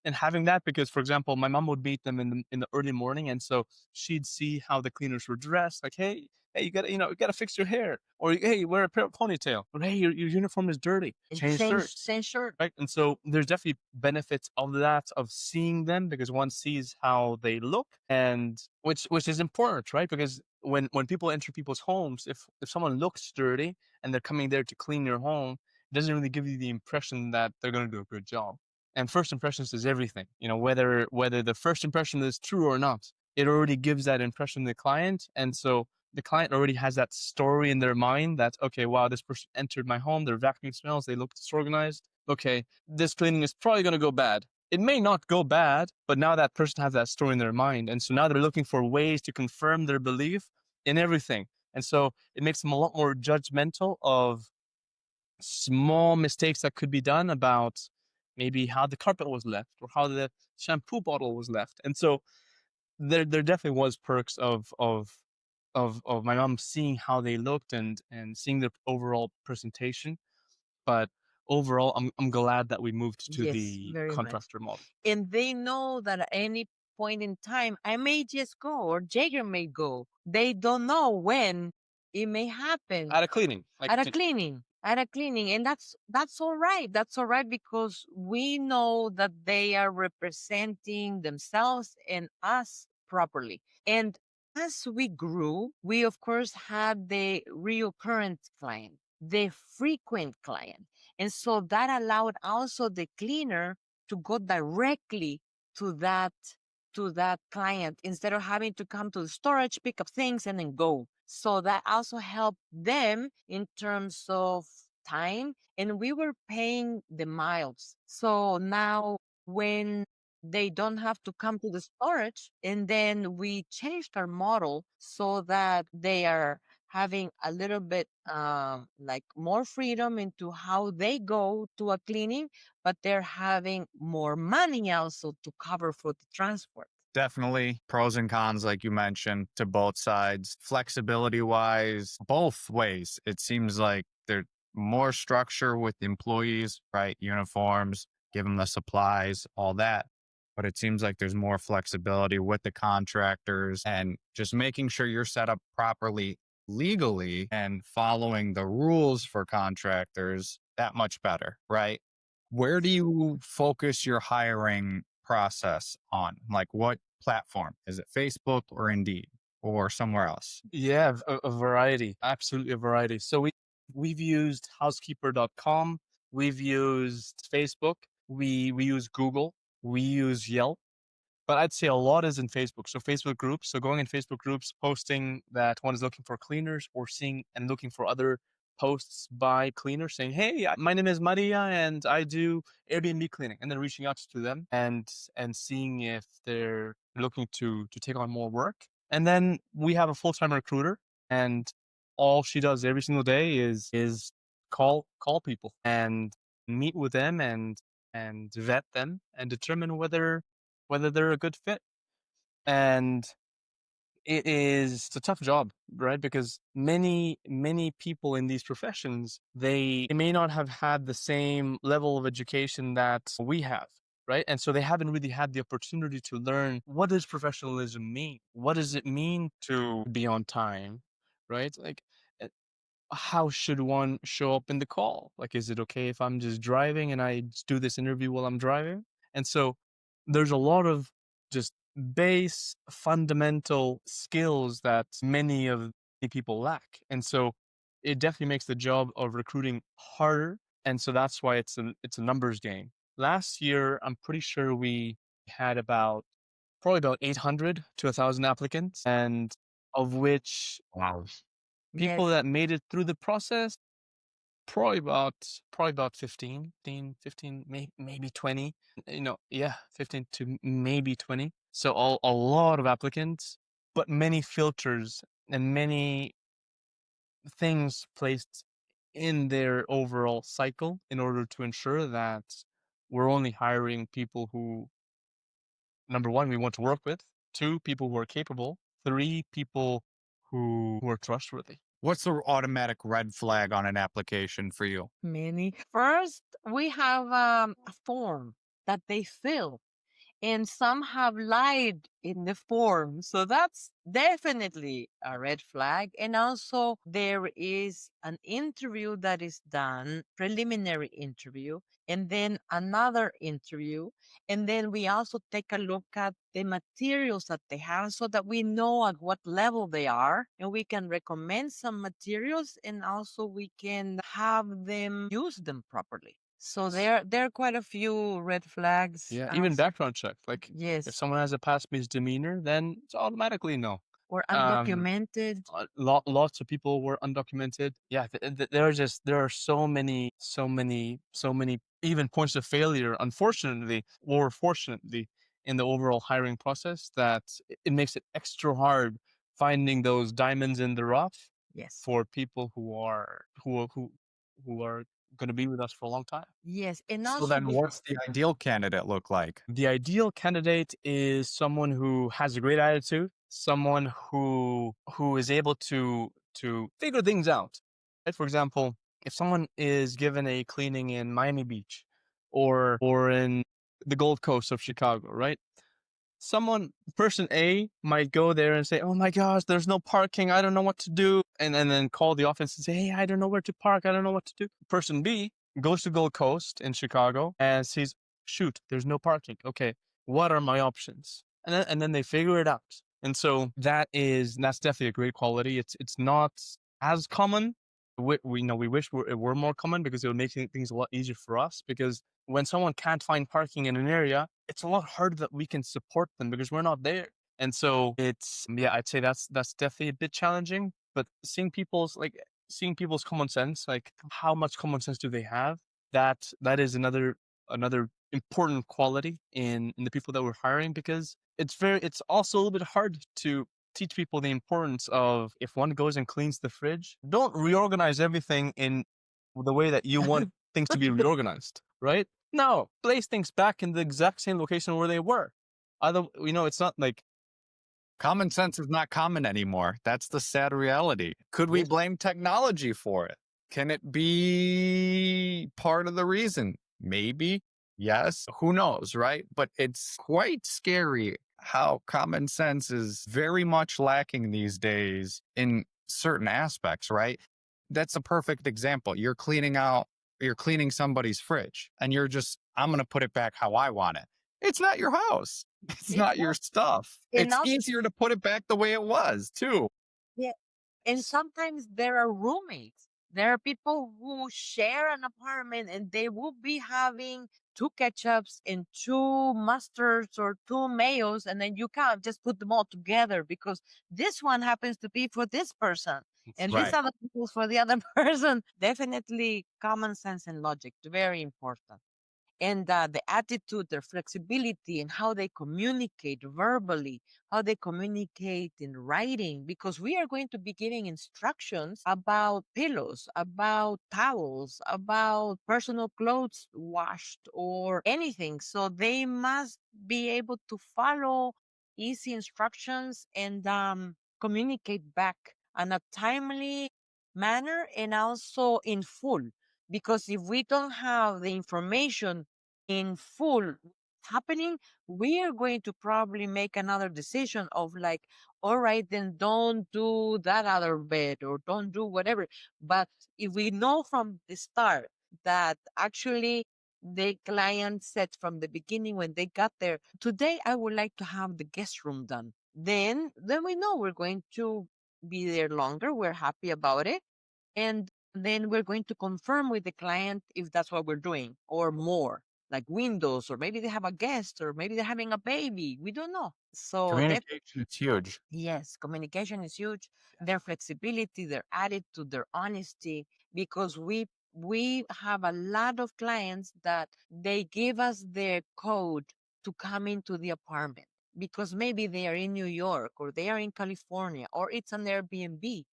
having that because, for example, my mom would meet them in the early morning, and so she'd see how the cleaners were dressed. Like, hey, you gotta fix your hair, or hey, wear a ponytail, or hey, your uniform is dirty, change shirt. Same shirt. Right. And so there's definitely benefits of that, of seeing them because one sees how they look, and which is important, right? Because when people enter people's homes, if someone looks dirty and they're coming there to clean your home, it doesn't really give you the impression that they're going to do a good job. And first impressions is everything. Whether the first impression is true or not, it already gives that impression to the client. And so the client already has that story in their mind that, okay, wow, this person entered my home, their vacuum smells, they look disorganized. Okay, this cleaning is probably going to go bad. It may not go bad, but now that person has that story in their mind. And so now they're looking for ways to confirm their belief in everything. And so it makes them a lot more judgmental of small mistakes that could be done about maybe how the carpet was left or how the shampoo bottle was left. And so there definitely was perks of my mom seeing how they looked and seeing the overall presentation. But overall, I'm glad that we moved to Yes, the very much. contractor model. And they know that at any point in time, I may just go or Jaeger may go. They don't know when it may happen. At a cleaning. At a cleaning. And that's all right. That's all right because we know that they are representing themselves and us properly. And as we grew, we of course had the recurrent client, the frequent client. And so that allowed also the cleaner to go directly to that client instead of having to come to the storage, pick up things, and then go. So that also helped them in terms of time. And we were paying the miles. So now when they don't have to come to the storage, and then we changed our model so that they are having a little bit like more freedom into how they go to a cleaning, but they're having more money also to cover for the transport. Definitely pros and cons, like you mentioned, to both sides. Flexibility wise, both ways. It seems like there's more structure with employees, right? Uniforms, give them the supplies, all that. But it seems like there's more flexibility with the contractors and just making sure you're set up properly legally and following the rules for contractors that much better, right? Where do you focus your hiring process on? Like what platform? Is it Facebook or Indeed or somewhere else? Yeah, a variety. Absolutely a variety. So we've used housekeeper.com, we've used Facebook, we use Google, we use Yelp. But I'd say a lot is in Facebook. So Facebook groups. So going in Facebook groups, posting that one is looking for cleaners or seeing and looking for other posts by cleaners saying, hey, my name is Maria and I do Airbnb cleaning. And then reaching out to them and seeing if they're looking to take on more work. And then we have a full-time recruiter and all she does every single day is call people and meet with them and vet them and determine whether whether they're a good fit. And it's a tough job, right? Because many people in these professions, they may not have had the same level of education that we have, right? And so they haven't really had the opportunity to learn, what does professionalism mean? What does it mean to be on time, right? Like, uh, how should one show up in the call? Like, is it okay if I'm just driving and I just do this interview while I'm driving? And so there's a lot of just base fundamental skills that many people lack. And so it definitely makes the job of recruiting harder. And so that's why it's a numbers game. Last year, I'm pretty sure we had probably about 800 to 1,000 applicants, and of which Wow. people Yes. that made it through the process, probably about 15, maybe 20. Yeah, 15 to maybe 20. So a lot of applicants, but many filters and many things placed in their overall cycle in order to ensure that we're only hiring people who, number one, we want to work with, two, people who are capable, three, people who are trustworthy. What's the automatic red flag on an application for you? Many. First, we have a form that they fill, and some have lied in the form. So that's definitely a red flag. And also, there is an interview that is done, preliminary interview, and then another interview. And then we also take a look at the materials that they have so that we know at what level they are. And we can recommend some materials, and also we can have them use them properly. So there are quite a few red flags. Yeah, even background check. Like, if Yes, someone has a past misdemeanor, then it's automatically no. or Um, undocumented. lots of people were undocumented. Yeah, there are so many even points of failure, unfortunately or fortunately, in the overall hiring process, that it makes it extra hard finding those diamonds in the rough Yes, for people who are going to be with us for a long time. yes, and So also then what's the ideal candidate look like? The ideal candidate is someone who has a great attitude, someone who is able to figure things out. Right? For example, if someone is given a cleaning in Miami Beach or in the Gold Coast of Chicago, right? Person A might go there and say, "Oh my gosh, there's no parking. I don't know what to do." And then call the office and say, "Hey, I don't know where to park. I don't know what to do." Person B goes to Gold Coast in Chicago and sees, "Shoot, there's no parking. Okay, what are my options?" And then they figure it out. And so that's definitely a great quality. It's not as common. We wish it were more common, because it would make things a lot easier for us. Because when someone can't find parking in an area, it's a lot harder that we can support them because we're not there. And so yeah, I'd say that's definitely a bit challenging. But seeing people's common sense, like how much common sense do they have? That is another important quality in the people that we're hiring, because it's also a little bit hard to teach people the importance of, if one goes and cleans the fridge, don't reorganize everything in the way that you want things to be reorganized, right? No, place things back in the exact same location where they were. It's not like, Common sense is not common anymore. That's the sad reality. Could we yes, blame technology for it? Can it be part of the reason? Maybe. Yes. Who knows, right? But it's quite scary how common sense is very much lacking these days in certain aspects, right? That's a perfect example. You're cleaning somebody's fridge and I'm going to put it back how I want it. It's not your house. It's not your exactly. stuff. And It's also, easier to put it back the way it was, too. yeah, and sometimes there are roommates. There are people who share an apartment, and they will be having two ketchups and two mustards or two mayos, and then you can't just put them all together because this one happens to be for this person and this Right. other is for the other person. Definitely common sense and logic, very important. and the attitude, their flexibility, and how they communicate verbally, how they communicate in writing, because we are going to be giving instructions about pillows, about towels, about personal clothes washed, or anything. So they must be able to follow easy instructions and communicate back in a timely manner and also in full. Because if we don't have the information in full happening, we are going to probably make another decision of like, all right, then don't do that other bed or don't do whatever. But if we know from the start that actually the client said from the beginning when they got there, today I would like to have the guest room done. Then we know we're going to be there longer. We're happy about it. And then we're going to confirm with the client if that's what we're doing or more, like windows, or maybe they have a guest, or maybe they're having a baby. We don't know. So Communication is huge. yes, communication is huge. Their flexibility, their attitude, their honesty, because we have a lot of clients that they give us their code to come into the apartment because maybe they are in New York or they are in California or it's an Airbnb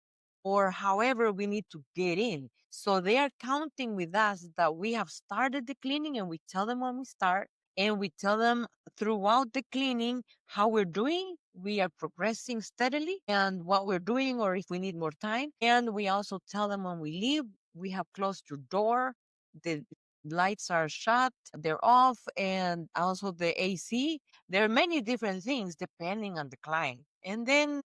or however we need to get in. So they are counting with us that we have started the cleaning and we tell them when we start and we tell them throughout the cleaning how we're doing. We are progressing steadily and what we're doing or if we need more time. And we also tell them when we leave, we have closed your door, the lights are shut, they're off, and also the AC. There are many different things depending on the client. And then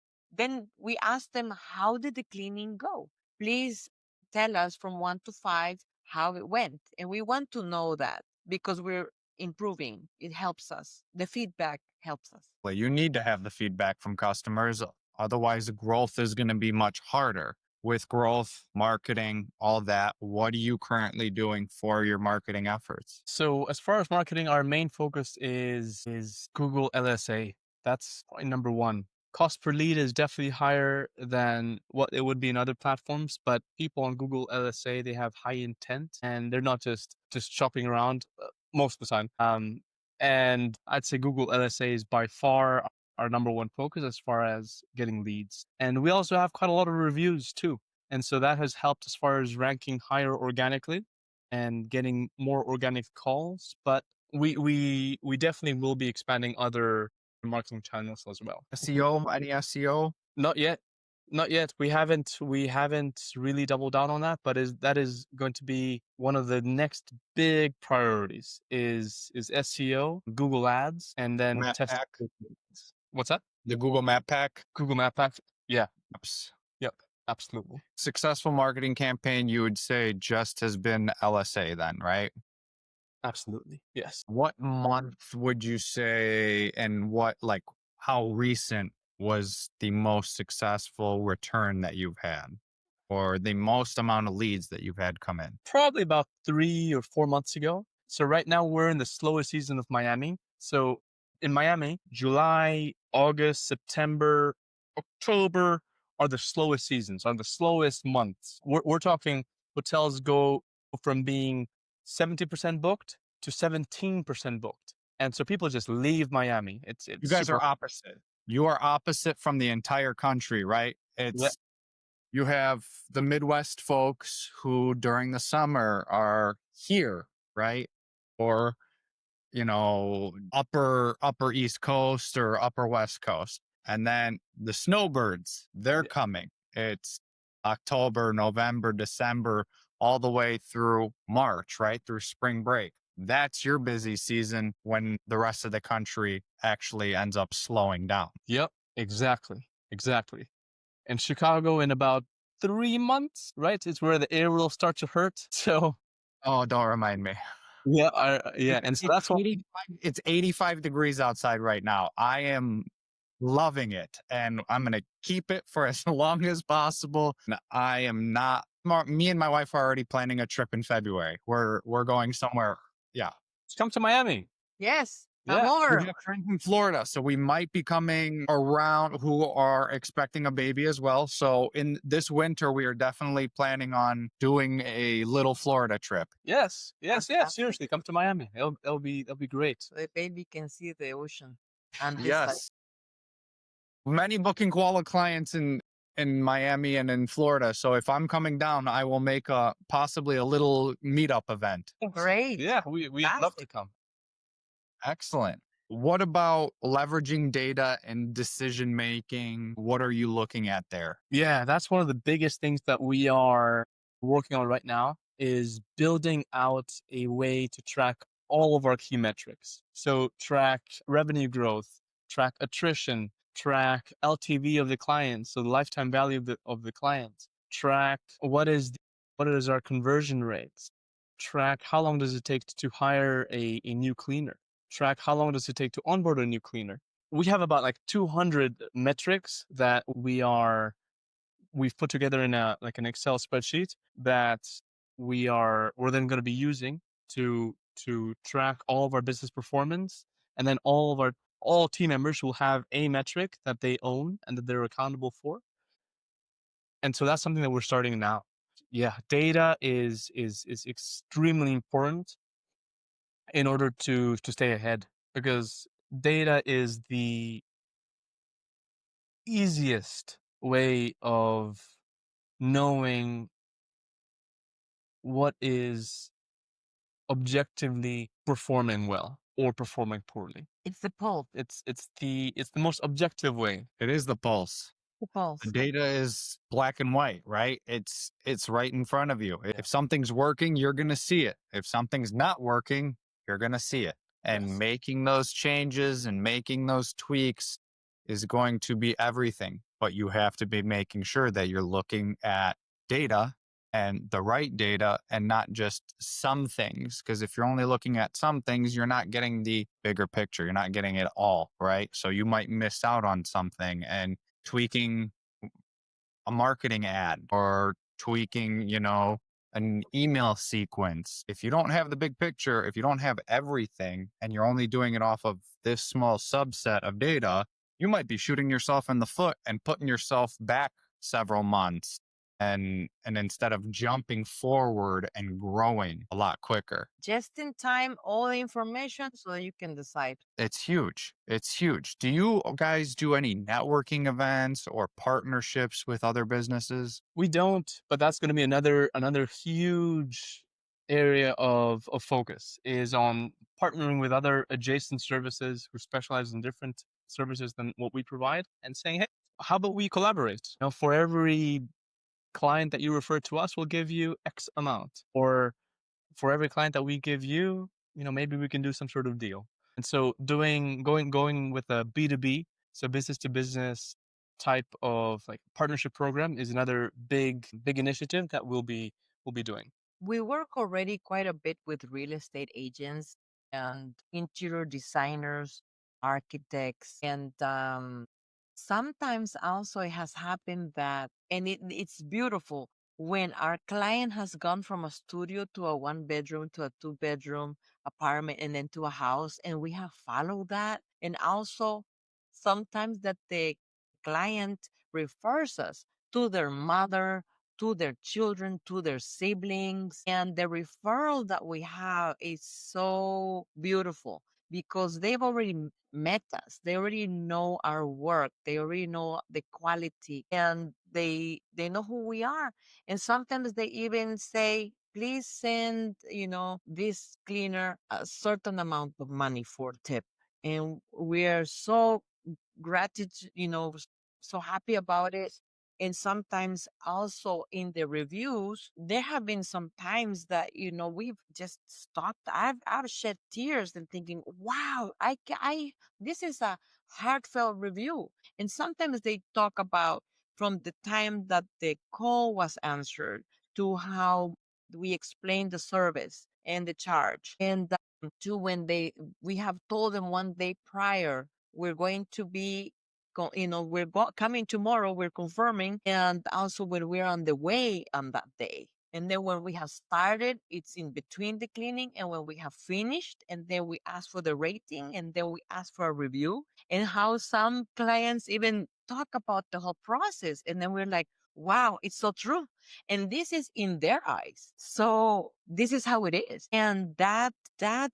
we ask them, how did the cleaning go? Please tell us from 1 to 5 how it went. And we want to know that because we're improving. It helps us. The feedback helps us. Well, you need to have the feedback from customers. Otherwise, the growth is going to be much harder. With growth, marketing, all that, what are you currently doing for your marketing efforts? So as far as marketing, our main focus is Google LSA. That's point number one. Cost per lead is definitely higher than what it would be in other platforms, but people on Google LSA, they have high intent and they're not just shopping around most of the time. And I'd say Google LSA is by far our number one focus as far as getting leads. And we also have quite a lot of reviews too. And so that has helped as far as ranking higher organically and getting more organic calls. But we definitely will be expanding other marketing channels as well. SEO, any SEO? Not yet. Not yet. We haven't really doubled down on that, but that is going to be one of the next big priorities is SEO, Google Ads, and then Map test. pack, What's that? the Google Map pack. Google Map Pack. Yeah. Oops. Yep. Absolutely. Successful marketing campaign, you would say, just has been LSA then, right? Absolutely. Yes. What month would you say, and how recent was the most successful return that you've had, or the most amount of leads that you've had come in? Probably about 3 or 4 months ago. So right now we're in the slowest season of Miami. So in Miami, July, August, September, October are the slowest seasons, are the slowest months. We're talking hotels go from being 70% booked to 17% booked. And so people just leave Miami. It's You guys super. are opposite. You are opposite from the entire country, right? Yeah. You have the Midwest folks who during the summer are here, right? Or, upper East Coast or upper West Coast. And then the snowbirds, they're Yeah. coming. It's October, November, December, all the way through March, right? Through spring break. That's your busy season when the rest of the country actually ends up slowing down. Yep. Exactly. Exactly. And Chicago in about 3 months, right? It's where the air will start to hurt. So Oh, don't remind me. yeah. And so that's what. It's 85 degrees outside right now. I am loving it and I'm going to keep it for as long as possible. I am not, me and my wife are already planning a trip in February. We're going somewhere. Yeah. Come to Miami. Yes. Come Yeah. We over. have friends in Florida, so we might be coming around who are expecting a baby as well. So in this winter, we are definitely planning on doing a little Florida trip. Yes. Yes. Yes. Fantastic. Seriously, come to Miami. It'll be great. So the baby can see the ocean on this side. Yes. Many booking quality clients in Miami and in Florida. So if I'm coming down, I will make a possibly a little meetup event. Great. Yeah, we'd love to Fantastic. come. Excellent. What about leveraging data and decision making? What are you looking at there? Yeah, that's one of the biggest things that we are working on right now is building out a way to track all of our key metrics. So track revenue growth, track attrition, track LTV of the client, so the lifetime value of the client, track what is our conversion rates, track how long does it take to hire a new cleaner, track how long does it take to onboard a new cleaner. We have about like 200 metrics that we've put together in a like an Excel spreadsheet that we're then going to be using to track all of our business performance, and then all team members will have a metric that they own and that they're accountable for. And so that's something that we're starting now. Yeah, data is extremely important in order to stay ahead, because data is the easiest way of knowing what is objectively performing well or performing poorly. It's the pulse. It's the most objective way. It is the pulse. The The pulse. data is black and white, right? It's right in front of you. If something's working, you're going to see it. If something's not working, you're going to see it. And Yes. making those changes and making those tweaks is going to be everything. But you have to be making sure that you're looking at data and the right data and not just some things. Because if you're only looking at some things, you're not getting the bigger picture. You're not getting it all, right? So you might miss out on something, and tweaking a marketing ad or tweaking, an email sequence. If you don't have the big picture, if you don't have everything and you're only doing it off of this small subset of data, you might be shooting yourself in the foot and putting yourself back several months, and instead of jumping forward and growing a lot quicker. Just in time, all the information so that you can decide. It's huge. It's huge. Do you guys do any networking events or partnerships with other businesses? We don't, but that's going to be another huge area of focus is on partnering with other adjacent services who specialize in different services than what we provide, and saying, hey, how about we collaborate? For every client that you refer to us, we'll give you X amount, or for every client that we give you, maybe we can do some sort of deal. And so going with a B2B, so business to business type of like partnership program is another big initiative that we'll be doing. We work already quite a bit with real estate agents and interior designers, architects, and sometimes also it has happened that, and it's beautiful when our client has gone from a studio to a one bedroom to a two bedroom apartment and then to a house, and we have followed that. And also sometimes that the client refers us to their mother, to their children, to their siblings. And the referral that we have is so beautiful because they've already met us. They already know our work. They already know the quality, and they know who we are. And sometimes they even say, please send, this cleaner a certain amount of money for tip. And we are so gratitude, so happy about it. And sometimes also in the reviews, there have been some times that, we've just stopped. I've shed tears and thinking, wow, this is a heartfelt review. And sometimes they talk about from the time that the call was answered to how we explained the service and the charge, and to when we have told them one day prior we're going to be coming tomorrow, we're confirming, and also when we're on the way on that day. And then when we have started, it's in between the cleaning. And when we have finished, and then we ask for the rating, and then we ask for a review, and how some clients even talk about the whole process. And then we're like, wow, it's so true. And this is in their eyes. So this is how it is. And that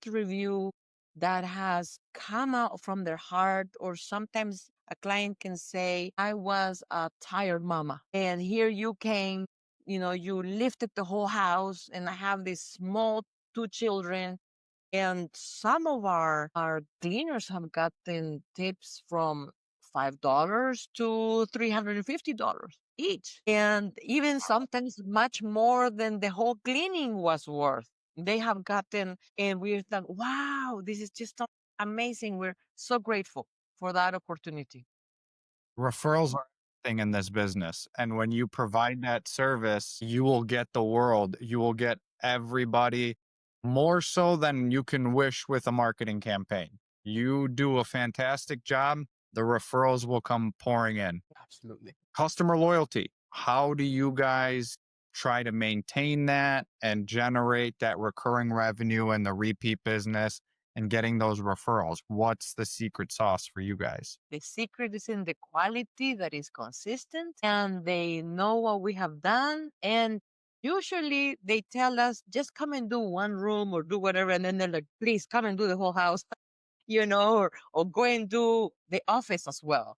review that has come out from their heart, or sometimes a client can say, I was a tired mama, and here you came, you lifted the whole house, and I have these small two children. And some of our cleaners have gotten tips from $5 to $350 each. And even sometimes much more than the whole cleaning was worth. They have gotten, and we're like, wow, this is just amazing. We're so grateful for that opportunity. Referrals are everything in this business. And when you provide that service, you will get the world. You will get everybody more so than you can wish with a marketing campaign. You do a fantastic job. The referrals will come pouring in. Absolutely. Customer loyalty. How do you guys try to maintain that and generate that recurring revenue and the repeat business and getting those referrals? What's the secret sauce for you guys? The secret is in the quality that is consistent, and they know what we have done. And usually they tell us, just come and do one room or do whatever. And then they're like, please come and do the whole house, or go and do the office as well.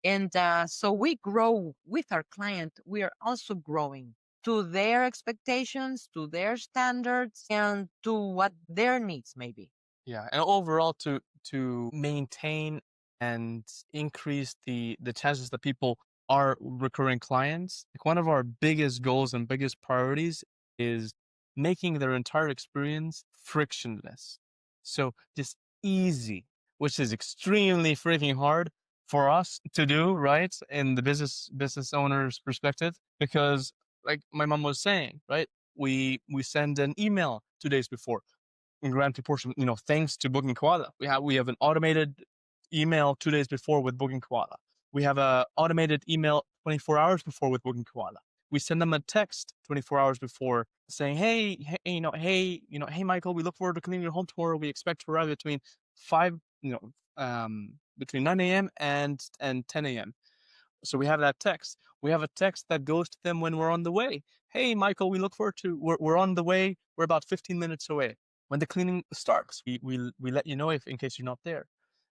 And so we grow with our client. We are also growing to their expectations, to their standards, and to what their needs may be. Yeah, and overall to maintain and increase the chances that people are recurring clients, like one of our biggest goals and biggest priorities is making their entire experience frictionless. So just easy, which is extremely freaking hard for us to do, right? In the business owner's perspective, because like my mom was saying, right? We send an email 2 days before in grand proportion, thanks to Booking Koala. We have an automated email 2 days before with Booking Koala. We have a automated email 24 hours before with Booking Koala. We send them a text 24 hours before saying, hey, Michael, we look forward to cleaning your home tomorrow. We expect to arrive between between 9 a.m. and 10 a.m. So we have that text. We have a text that goes to them when we're on the way. Hey, Michael, we look forward to, we're on the way. We're about 15 minutes away. When the cleaning starts, we let you know if in case you're not there.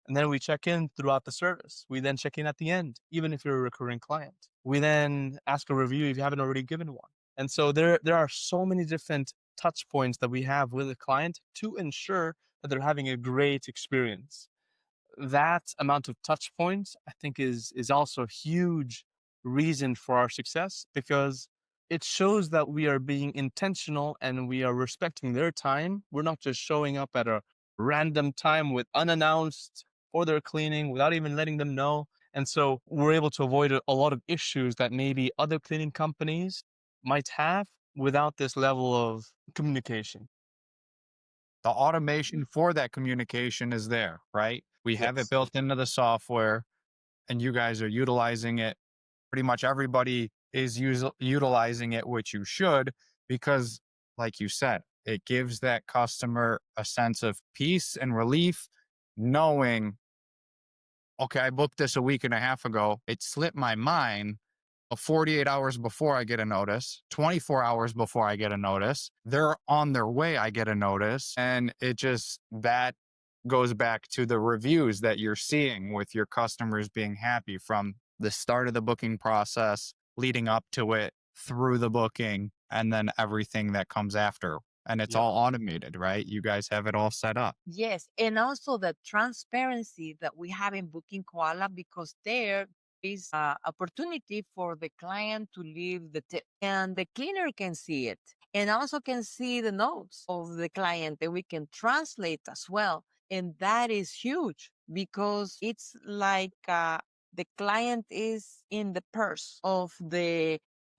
And then we check in throughout the service. We then check in at the end, even if you're a recurring client. We then ask a review if you haven't already given one. And so there are so many different touch points that we have with the client to ensure that they're having a great experience. That amount of touch points, I think, is also a huge reason for our success, because it shows that we are being intentional and we are respecting their time. We're not just showing up at a random time with unannounced for their cleaning without even letting them know. And so we're able to avoid a lot of issues that maybe other cleaning companies might have without this level of communication. The automation for that communication is there, right? We have it Yes. built into the software and you guys are utilizing it. Pretty much everybody is utilizing it, which you should, because like you said, it gives that customer a sense of peace and relief knowing, okay, I booked this a week and a half ago. It slipped my mind. 48 hours before I get a notice, 24 hours before I get a notice, they're on their way. I get a notice. And that goes back to the reviews that you're seeing with your customers being happy from the start of the booking process, leading up to it, through the booking, and then everything that comes after. And it's Yep. all automated, right? You guys have it all set up. Yes, and also the transparency that we have in Booking Koala, because there is opportunity for the client to leave the tip, and the cleaner can see it, and also can see the notes of the client, and we can translate as well. And that is huge, because it's like the client is in the purse of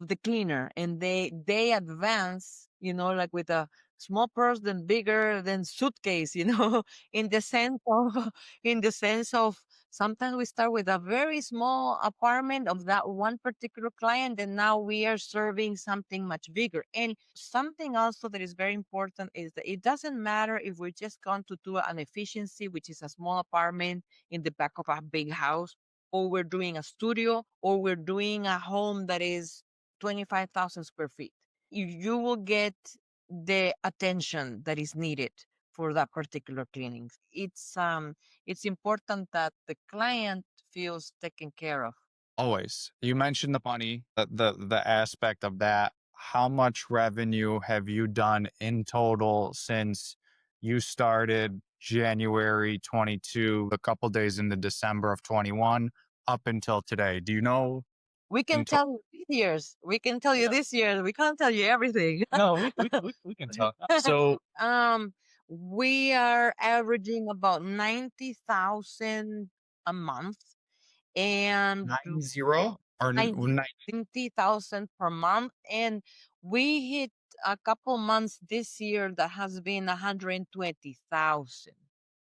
the cleaner, and they advance, like with a small purse, then bigger than suitcase, in the sense of in the sense of sometimes we start with a very small apartment of that one particular client, and now we are serving something much bigger. And something also that is very important is that it doesn't matter if we're just going to do an efficiency, which is a small apartment in the back of a big house, or we're doing a studio, or we're doing a home that is 25,000 square feet. You will get the attention that is needed for that particular cleaning. It's important that the client feels taken care of. Always. You mentioned the money, the aspect of that. How much revenue have you done in total since you started January 22, a couple days into December of 21, up until today? Do you know We can in total? tell you this year's. We can tell you this year. We can't tell you everything. No, we can tell. So um, we are averaging about 90,000 a month, and 90 or 90,000 per month. And we hit a couple months this year that has been 120,000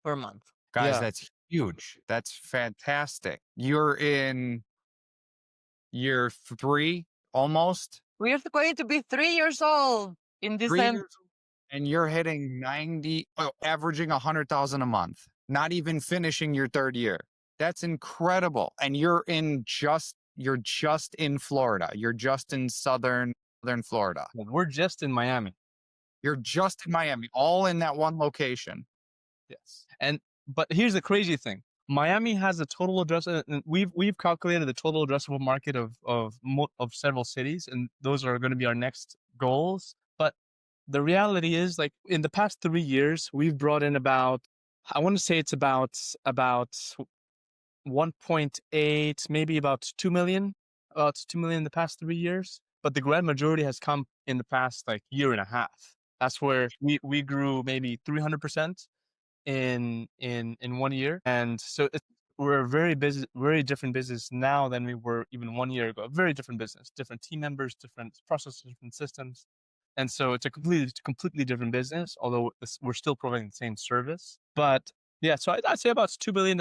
per month. guys, yeah, that's huge. That's fantastic. You're in year 3 almost. We are going to be 3 years old in 3 December. years and you're hitting 90, averaging 100,000 a month, not even finishing your 3rd year. That's incredible. And you're just in Florida. You're just in southern Florida. well, we're just in Miami. You're just in Miami, all in that one location. Yes. But here's the crazy thing. Miami has a total and we've calculated the total addressable market of several cities, and those are going to be our next goals. But the reality is, like, in the past 3 years, we've brought in about, I want to say it's about 1.8, maybe about 2 million, in the past 3 years. But the grand majority has come in the past like year and a half. That's where we grew maybe 300% in 1 year. And so we're a very different business now than we were even 1 year ago. Very different business, different team members, different processes, different systems. And so it's a completely different business, although we're still providing the same service. But yeah, so I'd say about 2 billion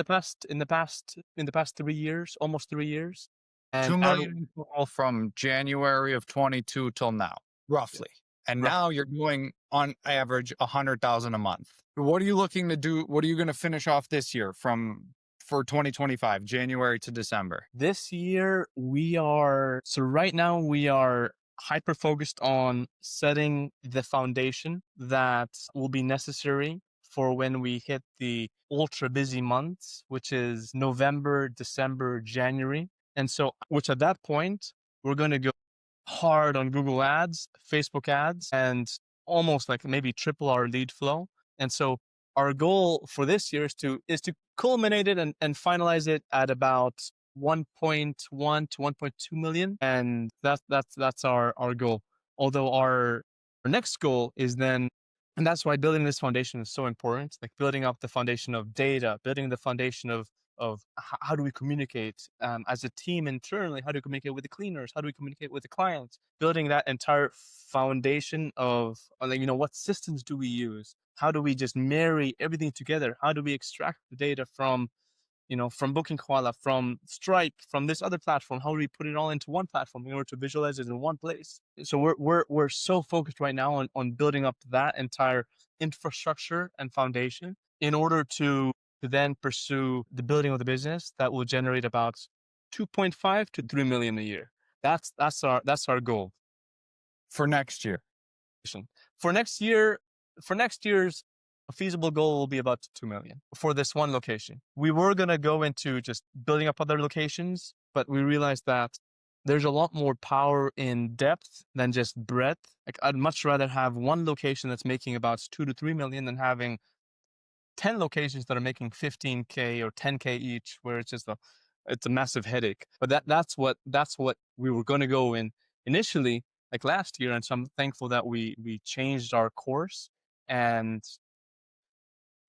in the past 3 years, almost 3 years. And 2 million in total from January of 22 till now, roughly. And roughly. now you're doing on average 100,000 a month. What are you looking to do? What are you going to finish off this year for 2025, January to December? This year right now we are hyper focused on setting the foundation that will be necessary for when we hit the ultra busy months, which is November, December, January. And so, which at that point, we're going to go hard on Google ads, Facebook ads, and almost like maybe triple our lead flow. And so our goal for this year is to culminate it and finalize it at about 1.1 to 1.2 million. And that's our goal. Although our next goal is then, and that's why building this foundation is so important, like building up the foundation of data, building the foundation of how do we communicate as a team internally, how do we communicate with the cleaners, how do we communicate with the clients, building that entire foundation of, what systems do we use, how do we just marry everything together, how do we extract the data from Booking Koala, from Stripe, from this other platform, how do we put it all into one platform in order to visualize it in one place? So we're so focused right now on building up that entire infrastructure and foundation in order to then pursue the building of the business that will generate about 2.5 to 3 million a year. That's our goal For next year. For next year's a feasible goal will be about 2 million for this one location. We were going to go into just building up other locations, but we realized that there's a lot more power in depth than just breadth. Like, I'd much rather have one location that's making about 2 to 3 million than having 10 locations that are making 15K or 10K each, where it's a massive headache. But that's what we were going to go in initially, like last year. And so I'm thankful that we changed our course, and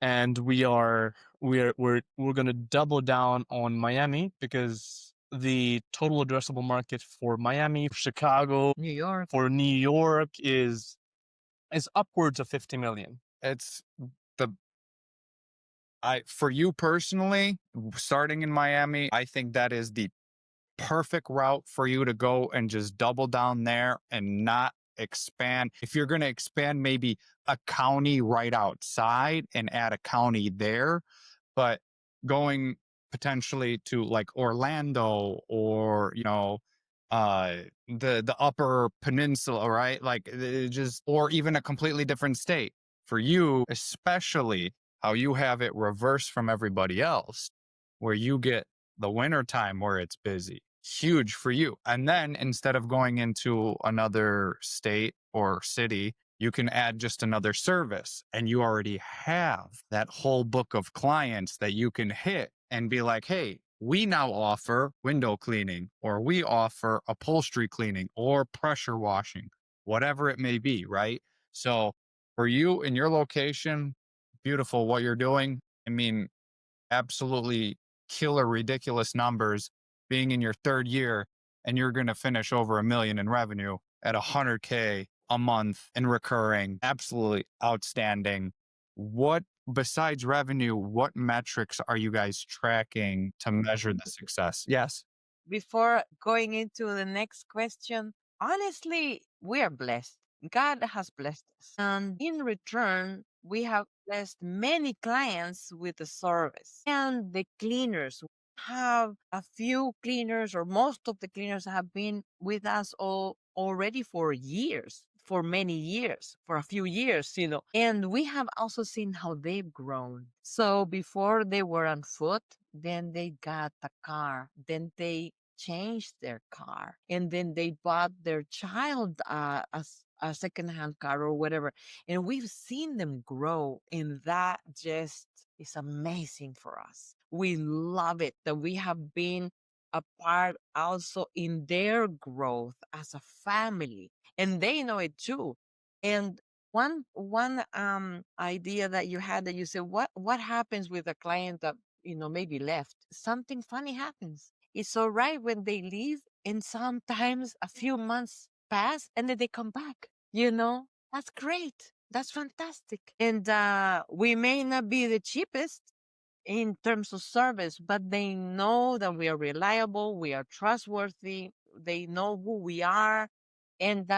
we're going to double down on Miami, because the total addressable market for Miami, Chicago, New York. for New York is upwards of 50 million. It's the for you personally, starting in Miami, I think that is the perfect route for you to go and just double down there and not expand. If you're going to expand, maybe a county right outside and add a county there, but going potentially to like Orlando or, the upper peninsula, right? Like just, or even a completely different state for you, especially how you have it reversed from everybody else, where you get the winter time where it's busy. Huge for you. And then instead of going into another state or city, you can add just another service and you already have that whole book of clients that you can hit and be like, hey, we now offer window cleaning, or we offer upholstery cleaning or pressure washing, whatever it may be, right? So for you in your location, beautiful what you're doing. I mean, absolutely killer, ridiculous numbers being in your third year, and you're going to finish over 1 million in revenue at 100K a month in recurring. Absolutely outstanding. What, besides revenue, what metrics are you guys tracking to measure the success? Yes. Before going into the next question, honestly, we are blessed. God has blessed us. And in return, we have blessed many clients with the service. And the cleaners have a few cleaners, or most of the cleaners have been with us already for years, for many years, for a few years, And we have also seen how they've grown. So before they were on foot, then they got a car, then they changed their car, and then they bought their child a secondhand car or whatever. And we've seen them grow, and that just is amazing for us. We love it that we have been a part also in their growth as a family, and they know it too. And one idea that you had, that you said, what happens with a client that maybe left? Something funny happens. It's all right when they leave, and sometimes a few months pass and then they come back. That's great. That's fantastic. And we may not be the cheapest in terms of service, but they know that we are reliable, we are trustworthy, they know who we are, and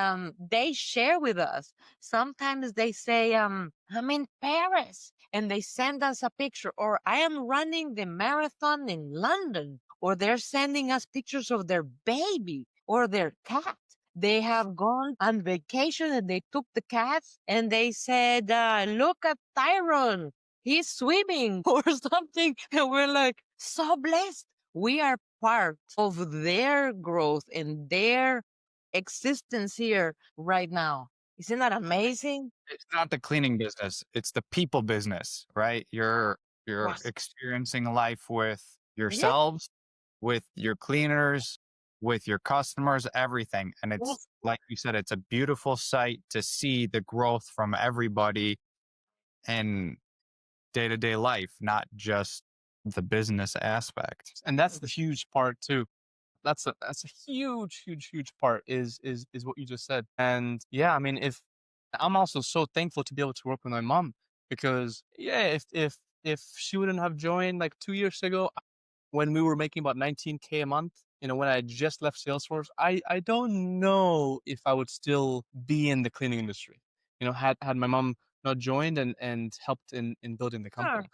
they share with us. Sometimes they say, I'm in Paris, and they send us a picture, or I am running the marathon in London, or they're sending us pictures of their baby or their cat. They have gone on vacation and they took the cats and they said, look at Tyrone, he's swimming or something. And we're like, so blessed. We are part of their growth and their existence here right now. Isn't that amazing? It's not the cleaning business, it's the people business, right? You're Yes. experiencing life with Yeah. yourselves, with your cleaners, with your customers, everything. And it's Yes. like you said, it's a beautiful sight to see the growth from everybody in day-to-day life, not just the business aspect. And that's the huge part too. That's a huge, huge, huge part is what you just said. And yeah, I mean, if I'm also so thankful to be able to work with my mom, because yeah, if she wouldn't have joined like 2 years ago, when we were making about 19K a month, when I just left Salesforce, I don't know if I would still be in the cleaning industry. Had my mom not joined and helped in building the company.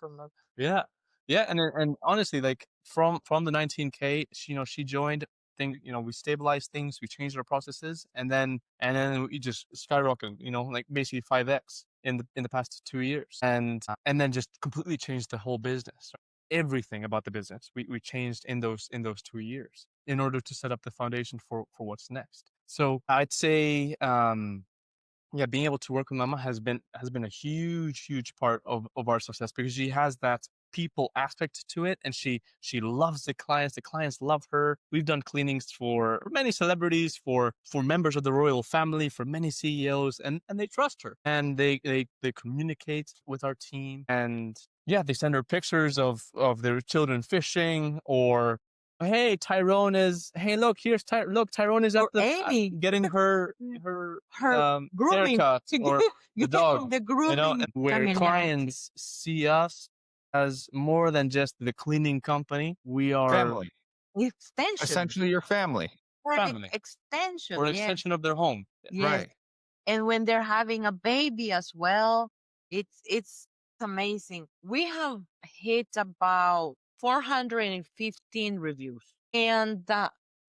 Yeah. Yeah, and honestly, like from the 19K, she joined. We stabilized things, we changed our processes, and then we just skyrocketed. Like basically 5x in the past 2 years, and then just completely changed the whole business. Everything about the business we changed in those 2 years in order to set up the foundation for what's next. So I'd say, yeah, being able to work with Mama has been a huge, huge part of our success, because she has that people aspect to it, and she loves the clients. The clients love her. We've done cleanings for many celebrities, for members of the royal family, for many CEOs, and they trust her, and they communicate with our team, and yeah, they send her pictures of their children fishing, or hey, Tyrone is, hey, look, here's look, Tyrone is at Or the Amy. getting her Her grooming. haircut, or the dog, The and grooming where familiarity. clients see us as more than just the cleaning company. We are Family. Extension. Essentially your family. Or an family, extension. or an Yes. extension of their home. Yes. Right. And when they're having a baby as well, it's amazing. We have hit about 415 reviews. And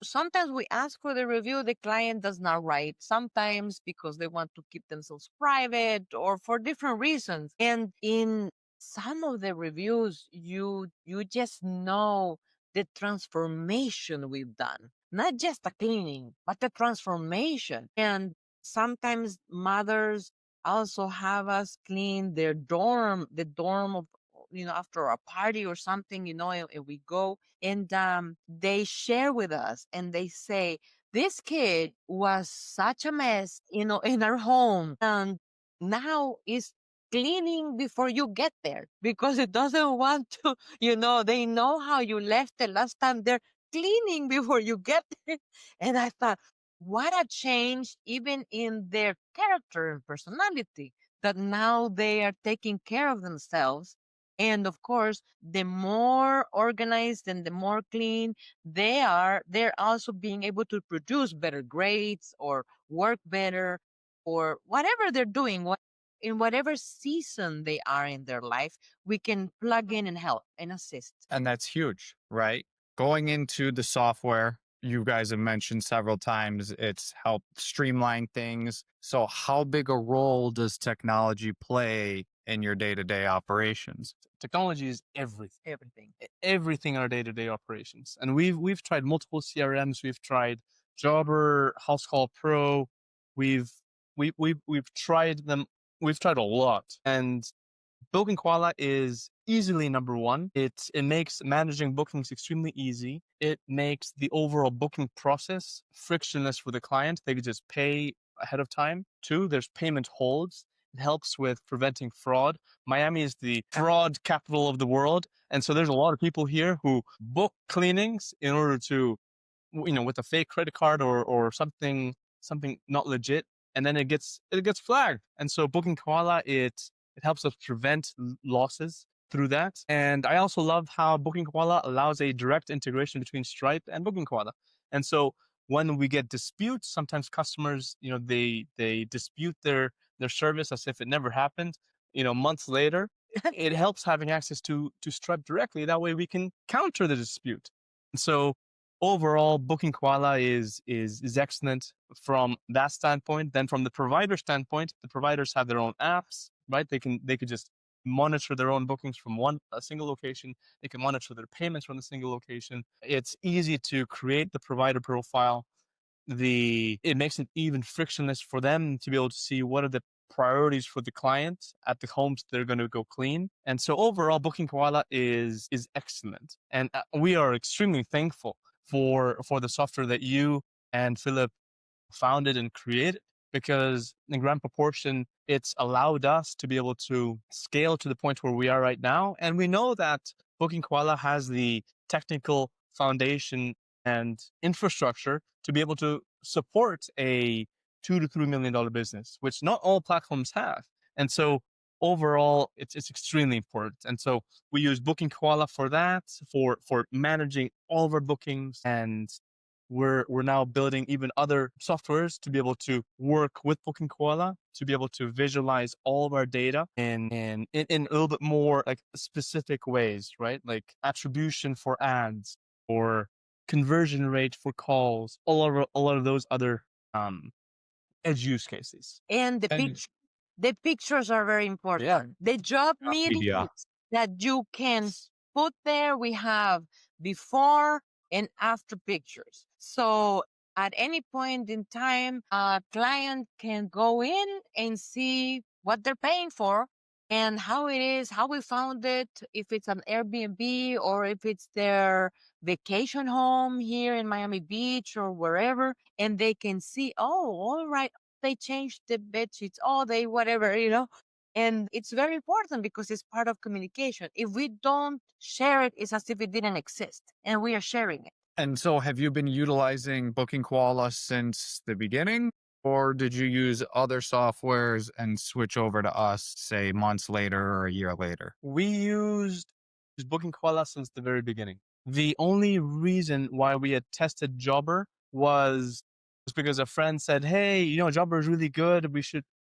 sometimes we ask for the review, the client does not write. Sometimes because they want to keep themselves private or for different reasons. And in some of the reviews, you just know the transformation we've done. Not just the cleaning, but the transformation. And sometimes mothers also have us clean their dorm, the dorm of, after a party or something, and we go and they share with us and they say, this kid was such a mess, in our home. And now is cleaning before you get there because it doesn't want to, they know how you left the last time. They're cleaning before you get there. And I thought, what a change even in their character and personality, that now they are taking care of themselves. And of course, the more organized and the more clean they are, they're also being able to produce better grades or work better or whatever they're doing. In whatever season they are in their life, we can plug in and help and assist. And that's huge, right? Going into the software, you guys have mentioned several times it's helped streamline things. So, how big a role does technology play in your day to day operations? Technology is everything. Everything. Everything in our day-to-day operations. And we've tried multiple CRMs. We've tried Jobber, Housecall Pro. We've tried them. We've tried a lot. And Booking Koala is easily number one. It makes managing bookings extremely easy. It makes the overall booking process frictionless for the client. They could just pay ahead of time. Two, there's payment holds. It helps with preventing fraud. Miami is the fraud capital of the world. And so there's a lot of people here who book cleanings in order to, with a fake credit card or something not legit, and then it gets flagged. And so Booking Koala, it helps us prevent losses through that. And I also love how Booking Koala allows a direct integration between Stripe and Booking Koala. And so when we get disputes, sometimes customers, they dispute their service as if it never happened. Months later, it helps having access to Stripe directly. That way we can counter the dispute. And so overall, Booking Koala is excellent from that standpoint. Then from the provider standpoint, the providers have their own apps, right? They could just monitor their own bookings from a single location. They can monitor their payments from a single location. It's easy to create the provider profile. It makes it even frictionless for them to be able to see what are the priorities for the client at the homes they're going to go clean. And so overall, Booking Koala is excellent, and we are extremely thankful for the software that you and Philip founded and created, because in grand proportion, it's allowed us to be able to scale to the point where we are right now. And we know that Booking Koala has the technical foundation and infrastructure to be able to support a $2 to $3 million business, which not all platforms have. And so overall, it's extremely important. And so we use Booking Koala for that, for managing all of our bookings. And we're now building even other softwares to be able to work with Booking Koala, to be able to visualize all of our data in a little bit more like specific ways, right? Like attribution for ads or conversion rate for calls, all of those other edge use cases. And the pictures are very important. Yeah. The job meetings Media. that you can put there, we have before and after pictures. So at any point in time, a client can go in and see what they're paying for and how it is, how we found it, if it's an Airbnb or if it's their vacation home here in Miami Beach or wherever. And they can see, oh, all right, they changed the bed sheets, oh, they whatever, And it's very important because it's part of communication. If we don't share it, it's as if it didn't exist, and we are sharing it. And so have you been utilizing Booking Koala since the beginning? Or did you use other softwares and switch over to us, say months later or a year later? We used Booking Koala since the very beginning. The only reason why we had tested Jobber was because a friend said, "Hey, Jobber is really good.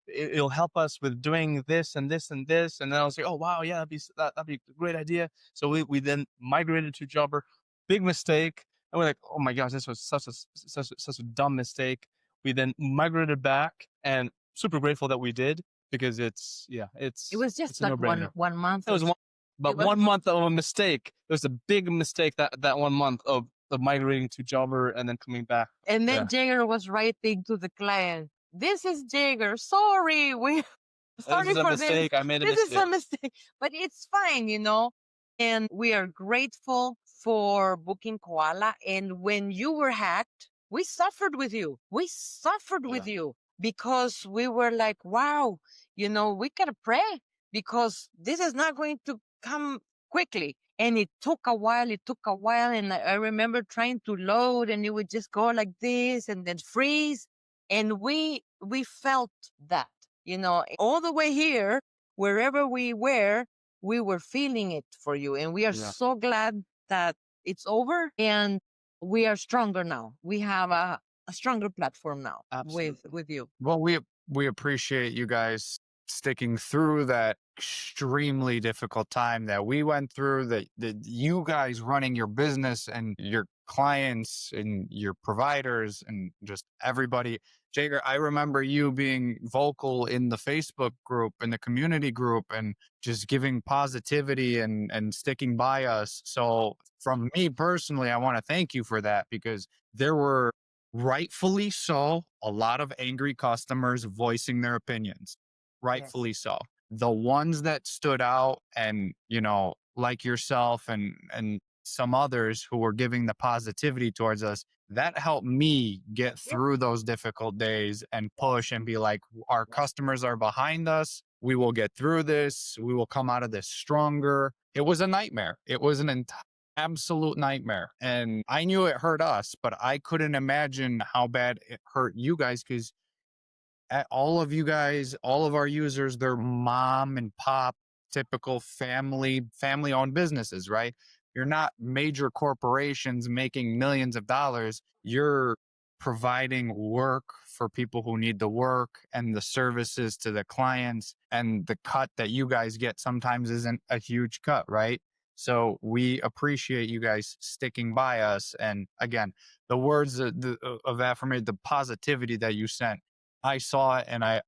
It'll help us with doing this and this and this." And then I was like, "Oh wow, yeah, that'd be a great idea." So we then migrated to Jobber. Big mistake. And we're like, "Oh my gosh, this was such a dumb mistake." We then migrated back, and super grateful that we did, because It it's was just a like one no-brainer. one month It or was two. but It was 1 month of a mistake. It was a big mistake, that 1 month of migrating to Jobber and then coming back. And Yeah. then Jaeger was writing to the client, "This is Jaeger. Sorry, we This sorry is a for this. mistake. I made a This is mistake. a mistake, but it's fine. And we are grateful for Booking Koala. And when you were hacked, we suffered with you. We suffered with Yeah. you because we were like, wow, we gotta pray because this is not going to come quickly. And it took a while. It took a while. And I remember trying to load, and it would just go like this and then freeze. And we felt that, all the way here, wherever we were feeling it for you. And we are Yeah. so glad that it's over, and we are stronger now. We have a stronger platform now Absolutely. with you. Well, we appreciate you guys sticking through that extremely difficult time that we went through, that you guys running your business and your clients and your providers and just everybody. Jaeger, I remember you being vocal in the Facebook group, in the community group, and just giving positivity and sticking by us. So from me personally, I want to thank you for that, because there were, rightfully so, a lot of angry customers voicing their opinions. Rightfully so. The ones that stood out, and, like yourself and some others who were giving the positivity towards us, that helped me get through those difficult days and push and be like, our customers are behind us. We will get through this. We will come out of this stronger. It was a nightmare. It was an absolute nightmare. And I knew it hurt us, but I couldn't imagine how bad it hurt you guys, because all of you guys, all of our users, they're mom and pop, typical family owned businesses, right? You're not major corporations making millions of dollars. You're providing work for people who need the work and the services to the clients, and the cut that you guys get sometimes isn't a huge cut, right? So we appreciate you guys sticking by us. And again, the words of affirmation, the positivity that you sent, I saw it, and I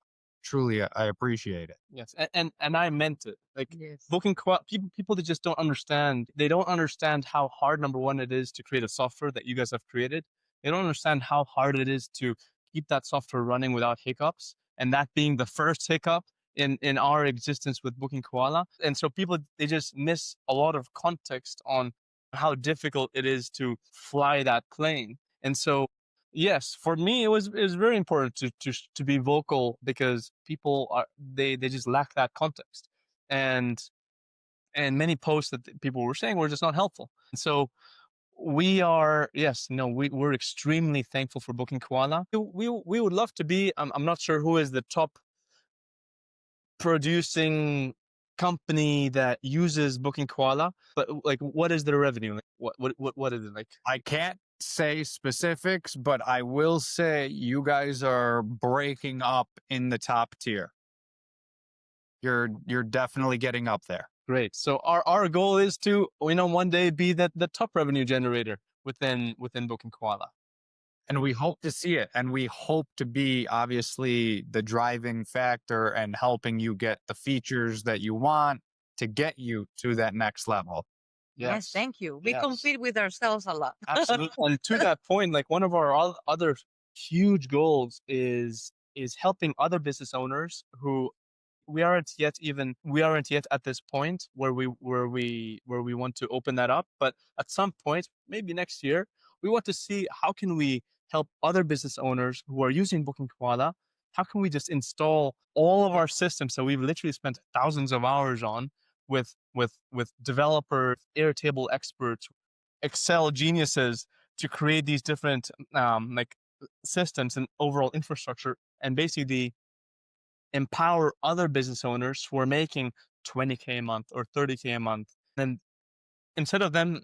truly, I appreciate it. Yes, and I meant it. Like, Yes. Booking Koala, people that just don't understand. They don't understand how hard, number one, it is to create a software that you guys have created. They don't understand how hard it is to keep that software running without hiccups, and that being the first hiccup in our existence with Booking Koala. And so people, they just miss a lot of context on how difficult it is to fly that plane. And so, yes, for me, it was very important to be vocal, because people they just lack that context, and many posts that people were saying were just not helpful. And so we are, yes, no, we're extremely thankful for Booking Koala. We would love to be. I'm not sure who is the top producing company that uses Booking Koala, but like, what is their revenue? Like, what is it like? I can't say specifics, but I will say you guys are breaking up in the top tier. You're definitely getting up there. Great. So our goal is to, one day be the top revenue generator within Booking Koala. And we hope to see it. And we hope to be, obviously, the driving factor and helping you get the features that you want to get you to that next level. Yes, thank you. We Yes. compete with ourselves a lot. Absolutely. And to that point, like, one of our other huge goals is helping other business owners who we aren't yet at this point where we want to open that up. But at some point, maybe next year, we want to see how can we help other business owners who are using Booking Koala. How can we just install all of our systems that we've literally spent thousands of hours on, with developers, Airtable experts, Excel geniuses, to create these different like systems and overall infrastructure, and basically empower other business owners who are making 20K a month or 30K a month. And instead of them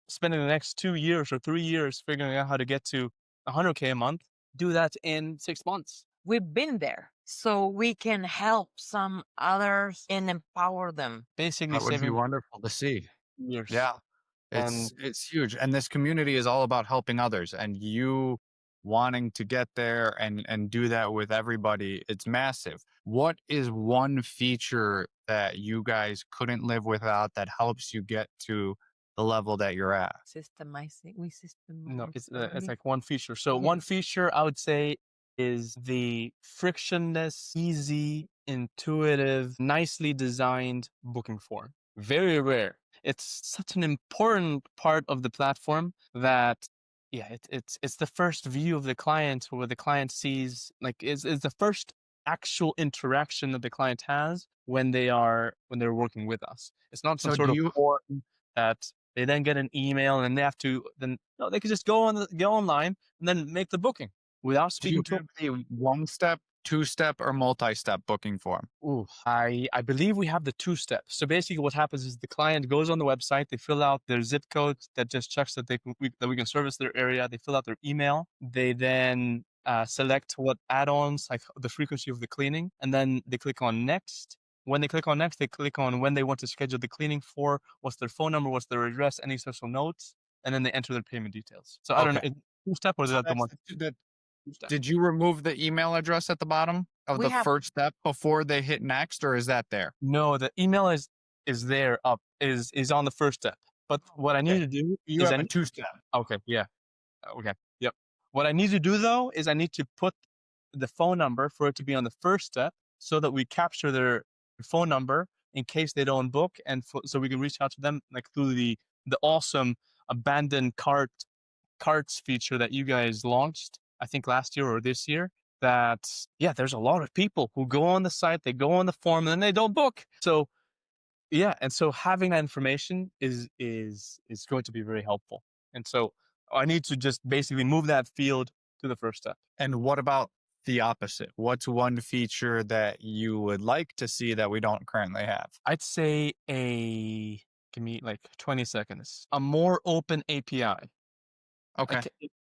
spending the next 2 years or 3 years figuring out how to get to 100K a month, do that in 6 months. We've been there, so we can help some others and empower them. Basically That would be saving wonderful to see. years. Yeah. And It's huge. And this community is all about helping others, and you wanting to get there and do that with everybody. It's massive. What is one feature that you guys couldn't live without that helps you get to the level that you're at? Systemizing. We systemize. no, it's like one feature. So Yeah. one feature I would say is the frictionless, easy, intuitive, nicely designed booking form. Very rare. It's such an important part of the platform that it's the first view of the client where the client sees, like, is the first actual interaction that the client has when they're working with us. It's not some So sort do of you form that they then get an email and they have to then no, they can just go online and then make the booking without do you speaking to. have the one step, two step, or multi-step booking form? Ooh, I believe we have the 2 steps. So basically what happens is the client goes on the website, they fill out their zip code that just checks that that we can service their area. They fill out their email. They then select what add-ons, like the frequency of the cleaning, and then they click on next. When they click on next, they click on when they want to schedule the cleaning for, what's their phone number, what's their address, any social notes, and then they enter their payment details. So I don't know, Okay. 2-step or is So that the that's one? that. 2-step. Did you remove the email address at the bottom of We the have- first step before they hit next, or is that there? No, the email is there up is on the first step. But what I need to do You is have a two-step. okay, yeah. Okay. Yep. What I need to do though is I need to put the phone number for it to be on the first step so that we capture their phone number in case they don't book, and so we can reach out to them like through the awesome abandoned carts feature that you guys launched, I think last year or this year. That there's a lot of people who go on the site, they go on the form, and then they don't book. So and so having that information is going to be very helpful. And so I need to just basically move that field to the first step. And what about the opposite? What's one feature that you would like to see that we don't currently have? I'd say give me like 20 seconds. A more open API. Okay. Like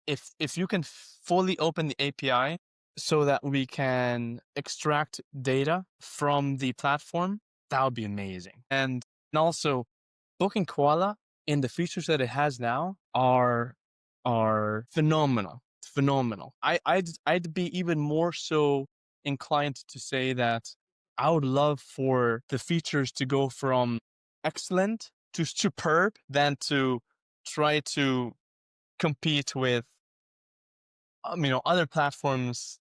if you can fully open the API so that we can extract data from the platform, that would be amazing. And also, Booking Koala and the features that it has now are phenomenal. Phenomenal. I'd be even more so inclined to say that I would love for the features to go from excellent to superb than to try to compete with other platforms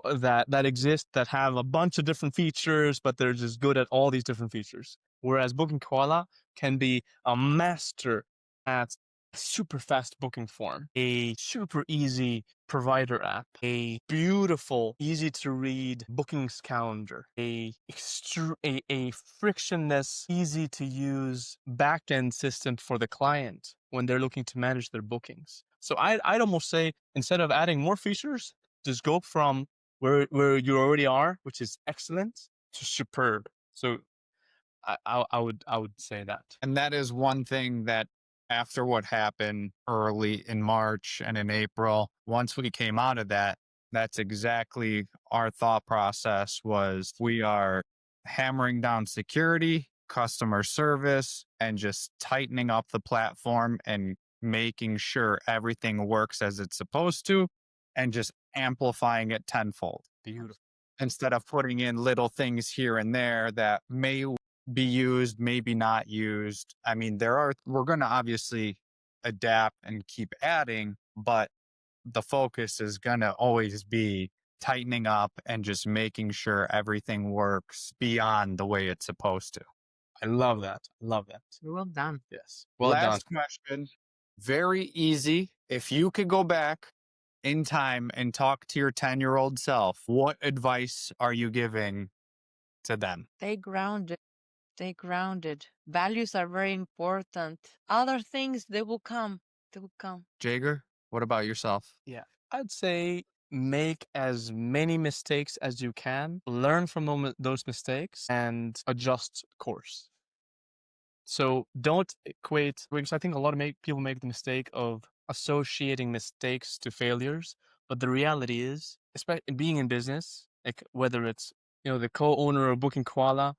that exist that have a bunch of different features, but they're just good at all these different features. Whereas Booking Koala can be a master at super fast booking form, a super easy provider app, a beautiful, easy to read bookings calendar, a frictionless, easy to use backend system for the client when they're looking to manage their bookings. So I'd almost say, instead of adding more features, just go from where you already are, which is excellent, to superb. So I would say that. And that is one thing that after what happened early in March and in April, once we came out of that, that's exactly our thought process was we are hammering down security, customer service, and just tightening up the platform and making sure everything works as it's supposed to, and just amplifying it tenfold. Beautiful. Instead of putting in little things here and there that may be used, maybe not used. I mean, we're going to obviously adapt and keep adding, but the focus is going to always be tightening up and just making sure everything works beyond the way it's supposed to. I love that. Love that. Well done. Yes. Well done. Last question. Very easy. If you could go back in time and talk to your 10-year-old self, what advice are you giving to them? Stay grounded. Stay grounded. Values are very important. Other things, they will come. They will come. Jaeger, what about yourself? Yeah, I'd say make as many mistakes as you can, learn from those mistakes, and adjust course. So don't equate, because I think a lot of people make the mistake of associating mistakes to failures. But the reality is, especially being in business, like whether it's the co-owner of Booking Koala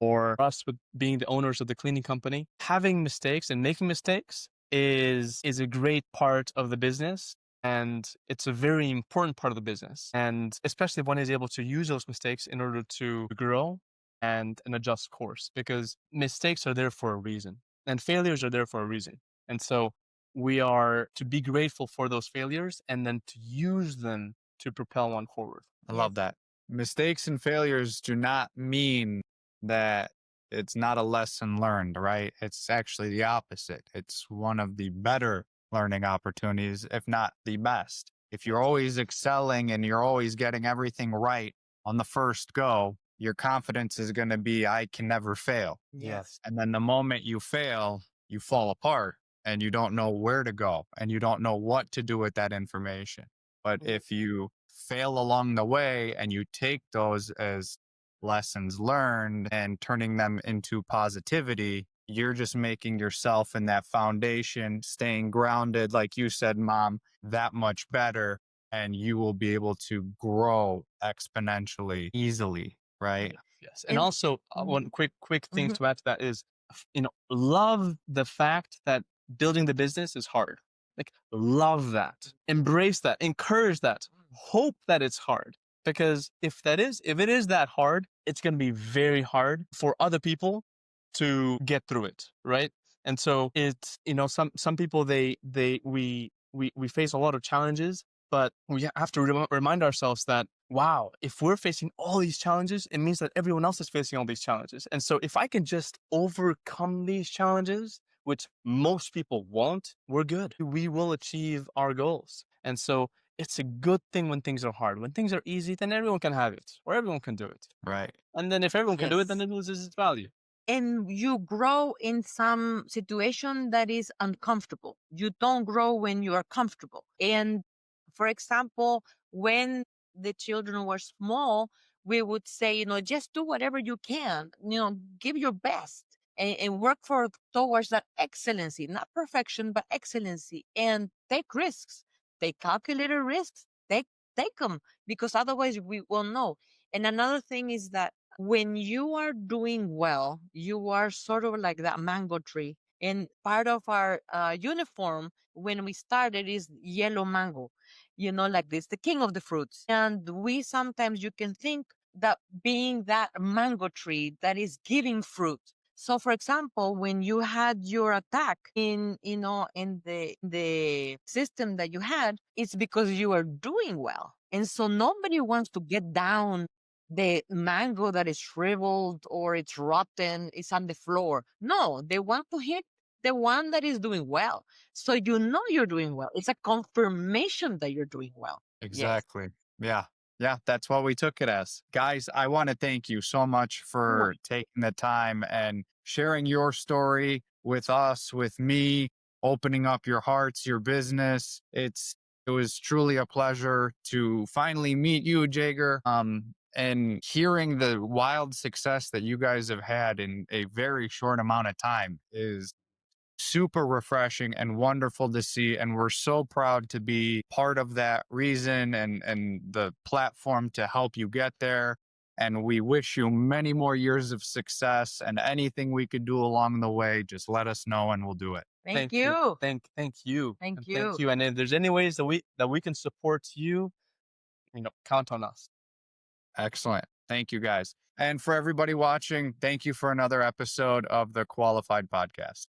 or us with being the owners of the cleaning company, having mistakes and making mistakes is a great part of the business. And it's a very important part of the business. And especially if one is able to use those mistakes in order to grow and adjust course, because mistakes are there for a reason and failures are there for a reason. And so we are to be grateful for those failures and then to use them to propel one forward. I love that. Mistakes and failures do not mean that it's not a lesson learned, right? It's actually the opposite. It's one of the better learning opportunities, if not the best. If you're always excelling and you're always getting everything right on the first go, your confidence is going to be, I can never fail. Yes. And then the moment you fail, you fall apart and you don't know where to go and you don't know what to do with that information. But if you fail along the way and you take those as lessons learned and turning them into positivity, you're just making yourself in that foundation, staying grounded, like you said, Mom, that much better. And you will be able to grow exponentially easily, right? Yes. And And also, one quick thing Mhm. to add to that is, love the fact that building the business is hard. Like, love that, embrace that, encourage that, hope that it's hard. Because if it is that hard, it's going to be very hard for other people to get through it, right? And so it's, some people, we face a lot of challenges, but we have to remind ourselves that, wow, if we're facing all these challenges, it means that everyone else is facing all these challenges. And so if I can just overcome these challenges, which most people won't, we're good. We will achieve our goals. And so it's a good thing when things are hard. When things are easy, then everyone can have it or everyone can do it. Right. And then if everyone can do it, then Yes. it loses its value. And you grow in some situation that is uncomfortable. You don't grow when you are comfortable. And for example, when the children were small, we would say, just do whatever you can, give your best and work towards that excellency, not perfection, but excellency, and take risks. Take calculated risks. Take them, because otherwise we won't know. And another thing is that when you are doing well, you are sort of like that mango tree. And part of our uniform when we started is yellow mango, like this, the king of the fruits. And we sometimes, you can think that being that mango tree that is giving fruit. So, for example, when you had your attack in the system that you had, it's because you are doing well. And so nobody wants to get down the mango that is shriveled or it's rotten, it's on the floor. No, they want to hit the one that is doing well. So you're doing well. It's a confirmation that you're doing well. Yes. Exactly. Yeah. Yeah. That's what we took it as. Guys, I want to thank you so much Sure. for taking the time and sharing your story with us, with me, opening up your hearts, your business. It was truly a pleasure to finally meet you, Jaeger. And hearing the wild success that you guys have had in a very short amount of time is super refreshing and wonderful to see. And we're so proud to be part of that reason and the platform to help you get there. And we wish you many more years of success, and anything we could do along the way, just let us know and we'll do it. Thank You. you. Thank you. Thank And you. thank you. And if there's any ways that we can support you, count on us. Excellent. Thank you, guys. And for everybody watching, thank you for another episode of the Qualified Podcast.